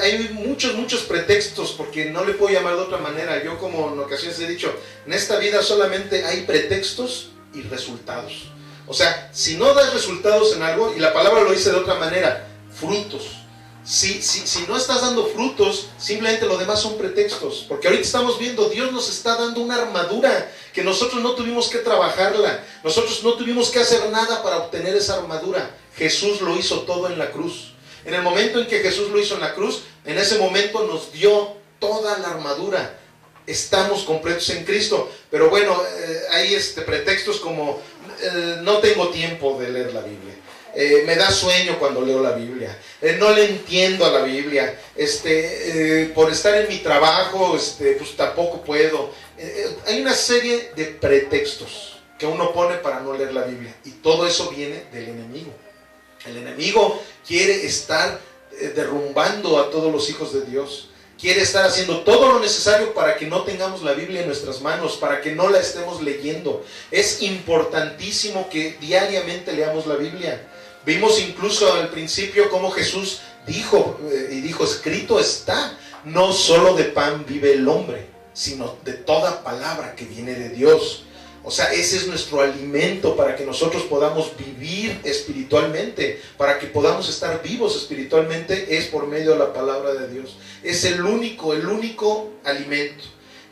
Hay muchos pretextos, porque no le puedo llamar de otra manera. Yo, como en ocasiones he dicho, en esta vida solamente hay pretextos y resultados. O sea, si no das resultados en algo, y la palabra lo dice de otra manera, frutos. Si no estás dando frutos, simplemente lo demás son pretextos. Porque ahorita estamos viendo, Dios nos está dando una armadura que nosotros no tuvimos que trabajarla. Nosotros no tuvimos que hacer nada para obtener esa armadura. Jesús lo hizo todo en la cruz. En el momento en que Jesús lo hizo en la cruz, en ese momento nos dio toda la armadura. Estamos completos en Cristo. Pero bueno, hay pretextos como no tengo tiempo de leer la Biblia. Me da sueño cuando leo la Biblia, no le entiendo a la Biblia, por estar en mi trabajo, pues tampoco puedo. Hay una serie de pretextos que uno pone para no leer la Biblia, y todo eso viene del enemigo. El enemigo quiere estar derrumbando a todos los hijos de Dios, quiere estar haciendo todo lo necesario para que no tengamos la Biblia en nuestras manos, para que no la estemos leyendo. Es importantísimo que diariamente leamos la Biblia. Vimos incluso al principio cómo Jesús dijo, escrito está, no solo de pan vive el hombre, sino de toda palabra que viene de Dios. O sea, ese es nuestro alimento para que nosotros podamos vivir espiritualmente, para que podamos estar vivos espiritualmente, es por medio de la palabra de Dios. Es el único alimento.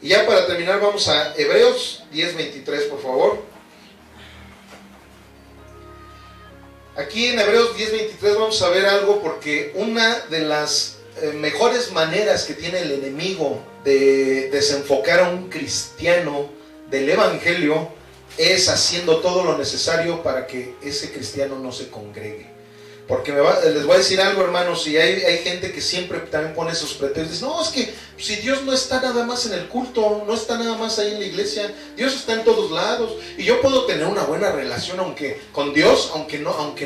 Y ya para terminar vamos a Hebreos 10:23, por favor. Aquí en Hebreos 10:23 vamos a ver algo, porque una de las mejores maneras que tiene el enemigo de desenfocar a un cristiano del evangelio es haciendo todo lo necesario para que ese cristiano no se congregue. Porque les voy a decir algo, hermanos, y hay gente que siempre también pone esos pretextos. Dice, no, es que si Dios no está nada más en el culto, no está nada más ahí en la iglesia, Dios está en todos lados, y yo puedo tener una buena relación con Dios, aunque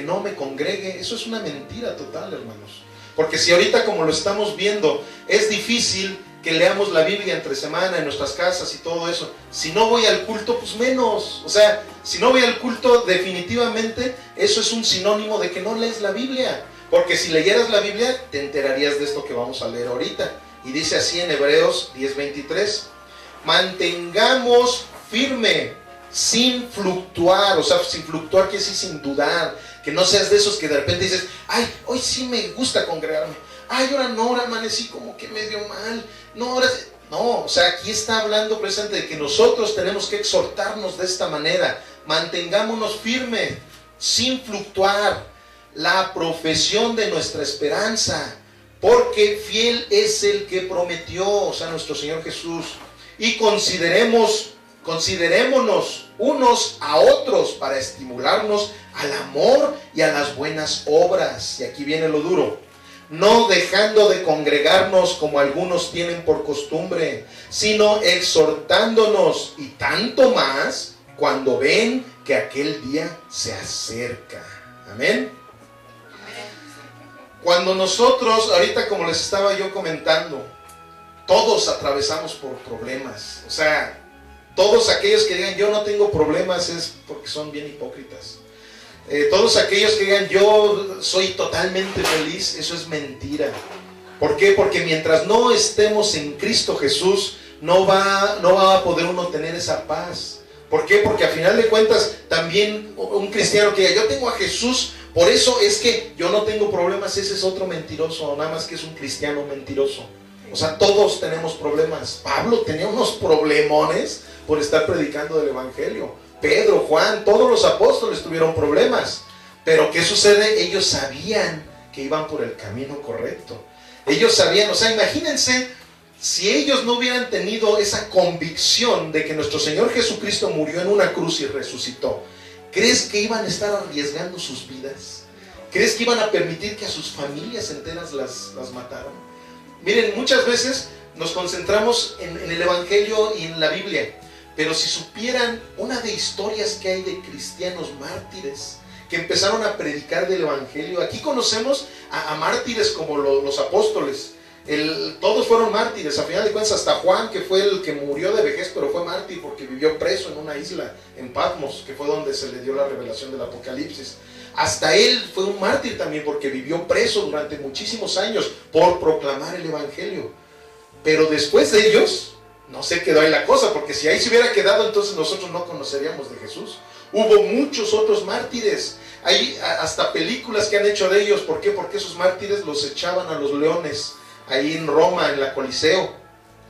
no me congregue. Eso es una mentira total, hermanos. Porque si ahorita, como lo estamos viendo, es difícil que leamos la Biblia entre semana en nuestras casas y todo eso, si no voy al culto, pues menos. O sea, si no voy al culto, definitivamente eso es un sinónimo de que no lees la Biblia. Porque si leyeras la Biblia, te enterarías de esto que vamos a leer ahorita. Y dice así en Hebreos 10:23, mantengamos firme, sin fluctuar. O sea, sin fluctuar quiere decir sin dudar. Que no seas de esos que de repente dices, ay, hoy sí me gusta congregarme, ay, ahora no, ahora amanecí como que medio mal, no, ahora... No, o sea, aquí está hablando precisamente de que nosotros tenemos que exhortarnos de esta manera. Mantengámonos firmes, sin fluctuar, la profesión de nuestra esperanza, porque fiel es el que prometió, o sea, nuestro Señor Jesús. Y considerémonos unos a otros para estimularnos al amor y a las buenas obras. Y aquí viene lo duro. no dejando de congregarnos como algunos tienen por costumbre, sino exhortándonos, y tanto más cuando ven que aquel día se acerca. Amén. Cuando nosotros, ahorita como les estaba yo comentando, todos atravesamos por problemas. O sea, todos aquellos que digan yo no tengo problemas es porque son bien hipócritas. Todos aquellos que digan yo soy totalmente feliz, eso es mentira. ¿Por qué? Porque mientras no estemos en Cristo Jesús, no va a poder uno tener esa paz. ¿Por qué? Porque al final de cuentas también un cristiano que diga yo tengo a Jesús, por eso es que yo no tengo problemas, ese es otro mentiroso, nada más que es un cristiano mentiroso. O sea, todos tenemos problemas. Pablo tenía unos problemones por estar predicando del Evangelio. Pedro, Juan, todos los apóstoles tuvieron problemas. Pero ¿qué sucede? Ellos sabían que iban por el camino correcto. Ellos sabían, o sea, imagínense si ellos no hubieran tenido esa convicción de que nuestro Señor Jesucristo murió en una cruz y resucitó. ¿Crees que iban a estar arriesgando sus vidas? ¿Crees que iban a permitir que a sus familias enteras las mataran? Miren, muchas veces nos concentramos en el Evangelio y en la Biblia, pero si supieran una de historias que hay de cristianos mártires que empezaron a predicar del Evangelio. Aquí conocemos a mártires como los apóstoles. Todos fueron mártires, a final de cuentas hasta Juan, que fue el que murió de vejez, pero fue mártir porque vivió preso en una isla, en Patmos, que fue donde se le dio la revelación del Apocalipsis. Hasta él fue un mártir también porque vivió preso durante muchísimos años por proclamar el Evangelio. Pero después de ellos, no se quedó ahí la cosa, porque si ahí se hubiera quedado, entonces nosotros no conoceríamos de Jesús. Hubo muchos otros mártires. Hay hasta películas que han hecho de ellos. ¿Por qué? Porque esos mártires los echaban a los leones ahí en Roma, en la Coliseo.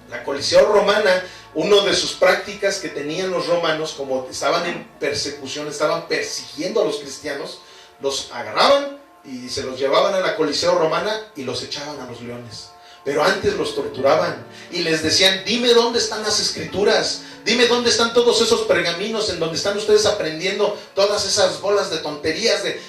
La Coliseo romana, una de sus prácticas que tenían los romanos, como estaban en persecución, estaban persiguiendo a los cristianos, los agarraban y se los llevaban a la Coliseo romana y los echaban a los leones. Pero antes los torturaban y les decían, dime dónde están las escrituras, dime dónde están todos esos pergaminos en donde están ustedes aprendiendo todas esas bolas de tonterías de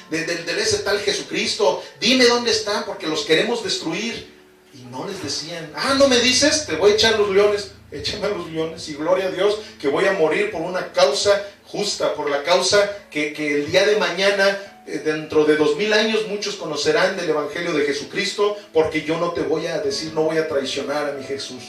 ese tal Jesucristo, dime dónde están porque los queremos destruir. Y no les decían, no me dices, te voy a echar a los leones. Échame a los leones y gloria a Dios que voy a morir por una causa justa, por la causa que el día de mañana, dentro de 2000 años, muchos conocerán del Evangelio de Jesucristo, porque yo no te voy a decir, no voy a traicionar a mi Jesús.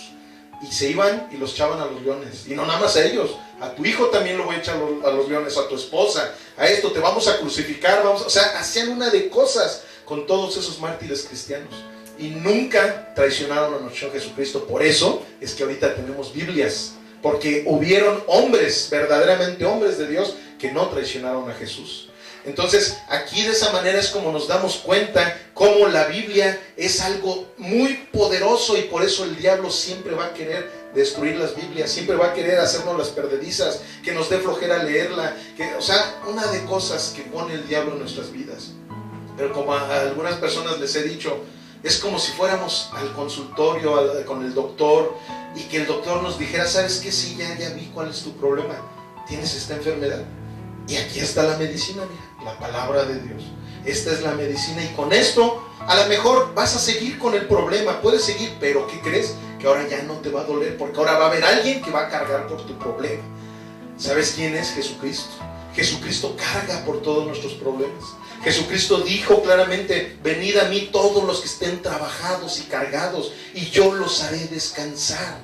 Y se iban y los echaban a los leones. Y no nada más a ellos, a tu hijo también lo voy a echar a los leones, a tu esposa, a esto te vamos a crucificar, o sea, hacían una de cosas con todos esos mártires cristianos. Y nunca traicionaron a nuestro Jesucristo. Por eso es que ahorita tenemos Biblias, porque hubieron hombres, verdaderamente hombres de Dios, que no traicionaron a Jesús. Entonces aquí de esa manera es como nos damos cuenta cómo la Biblia es algo muy poderoso, y por eso el diablo siempre va a querer destruir las Biblias, siempre va a querer hacernos las perdedizas, que nos dé flojera leerla, o sea, una de cosas que pone el diablo en nuestras vidas. Pero como a algunas personas les he dicho, es como si fuéramos al consultorio con el doctor y que el doctor nos dijera, ¿sabes qué? Sí, ya vi cuál es tu problema. Tienes esta enfermedad. Y aquí está la medicina, mira, la palabra de Dios. Esta es la medicina y con esto a lo mejor vas a seguir con el problema, puedes seguir, pero ¿qué crees? Que ahora ya no te va a doler, porque ahora va a haber alguien que va a cargar por tu problema. ¿Sabes quién es? Jesucristo. Jesucristo carga por todos nuestros problemas. Jesucristo dijo claramente, venid a mí todos los que estén trabajados y cargados, y yo los haré descansar.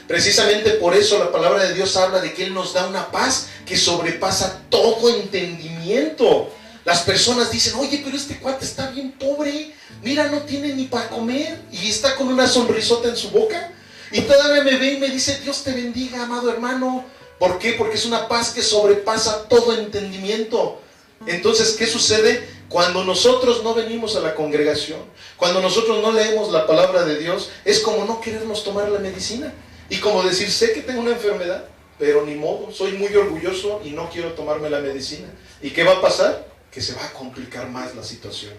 Precisamente por eso la palabra de Dios habla de que Él nos da una paz que sobrepasa todo entendimiento. Las personas dicen, oye, pero este cuate está bien pobre, mira, no tiene ni para comer, y está con una sonrisota en su boca, y todavía me ve y me dice, Dios te bendiga, amado hermano. ¿Por qué? Porque es una paz que sobrepasa todo entendimiento. Entonces, ¿qué sucede? Cuando nosotros no venimos a la congregación, cuando nosotros no leemos la palabra de Dios, es como no querernos tomar la medicina. Y como decir, sé que tengo una enfermedad, pero ni modo, soy muy orgulloso y no quiero tomarme la medicina. ¿Y qué va a pasar? Que se va a complicar más la situación.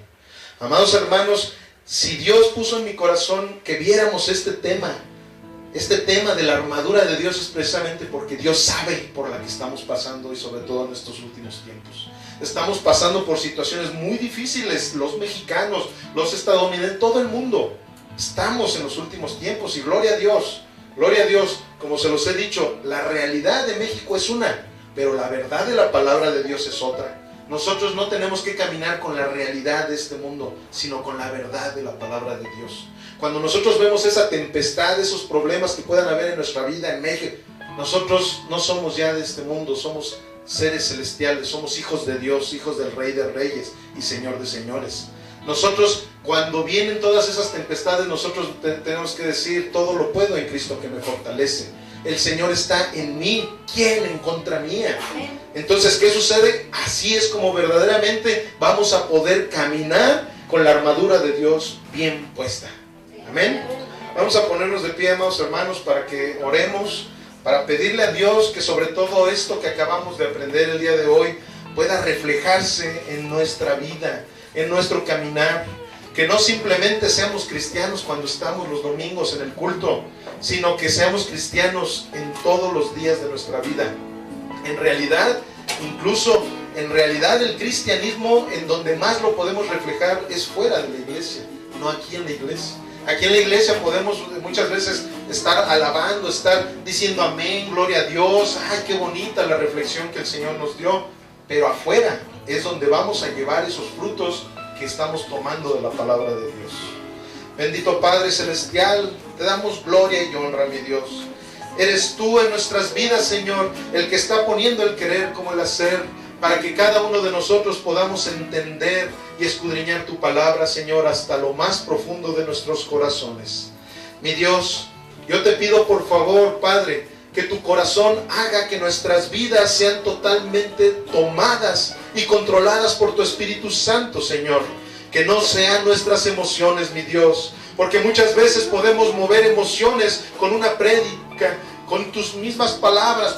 Amados hermanos, si Dios puso en mi corazón que viéramos este tema de la armadura de Dios, es precisamente porque Dios sabe por la que estamos pasando, y sobre todo en estos últimos tiempos. estamos pasando por situaciones muy difíciles, los mexicanos, los estadounidenses, todo el mundo. Estamos en los últimos tiempos y gloria a Dios, como se los he dicho, la realidad de México es una, pero la verdad de la palabra de Dios es otra. Nosotros no tenemos que caminar con la realidad de este mundo, sino con la verdad de la palabra de Dios. Cuando nosotros vemos esa tempestad, esos problemas que puedan haber en nuestra vida en México, nosotros no somos ya de este mundo, somos seres celestiales, somos hijos de Dios, hijos del Rey de Reyes y Señor de Señores. Nosotros, cuando vienen todas esas tempestades, nosotros tenemos que decir: todo lo puedo en Cristo que me fortalece. El Señor está en mí, ¿quién en contra mía? Entonces, ¿qué sucede? Así es como verdaderamente vamos a poder caminar con la armadura de Dios bien puesta. Amén. Vamos a ponernos de pie, amados hermanos, para que oremos, para pedirle a Dios que sobre todo esto que acabamos de aprender el día de hoy pueda reflejarse en nuestra vida, en nuestro caminar. Que no simplemente seamos cristianos cuando estamos los domingos en el culto, sino que seamos cristianos en todos los días de nuestra vida. En realidad, incluso en realidad el cristianismo en donde más lo podemos reflejar es fuera de la iglesia, no aquí en la iglesia. Aquí en la iglesia podemos muchas veces estar alabando, estar diciendo amén, gloria a Dios, ay, qué bonita la reflexión que el Señor nos dio, pero afuera es donde vamos a llevar esos frutos que estamos tomando de la palabra de Dios. Bendito Padre Celestial, te damos gloria y honra, mi Dios. Eres tú en nuestras vidas, Señor, el que está poniendo el querer como el hacer, para que cada uno de nosotros podamos entender y escudriñar tu palabra, Señor, hasta lo más profundo de nuestros corazones. Mi Dios, yo te pido por favor, Padre, que tu corazón haga que nuestras vidas sean totalmente tomadas y controladas por tu Espíritu Santo, Señor. Que no sean nuestras emociones, mi Dios, porque muchas veces podemos mover emociones con una prédica, con tus mismas palabras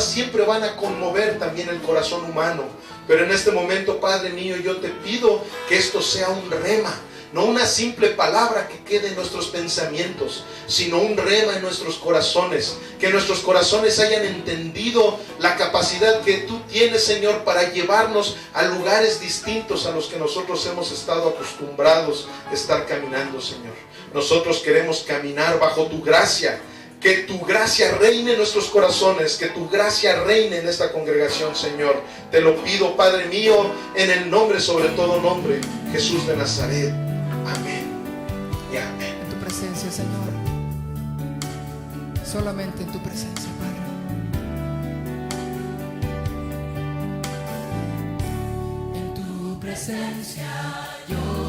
siempre van a conmover también el corazón humano. Pero en este momento, Padre mío, yo te pido que esto sea un rema, no una simple palabra que quede en nuestros pensamientos, sino un rema en nuestros corazones. Que nuestros corazones hayan entendido la capacidad que tú tienes, Señor, para llevarnos a lugares distintos a los que nosotros hemos estado acostumbrados a estar caminando, Señor. Nosotros queremos caminar bajo tu gracia. Que tu gracia reine en nuestros corazones, que tu gracia reine en esta congregación, Señor. Te lo pido, Padre mío, en el nombre sobre todo nombre, Jesús de Nazaret. Amén y amén. En tu presencia, Señor. Solamente en tu presencia, Padre. En tu presencia yo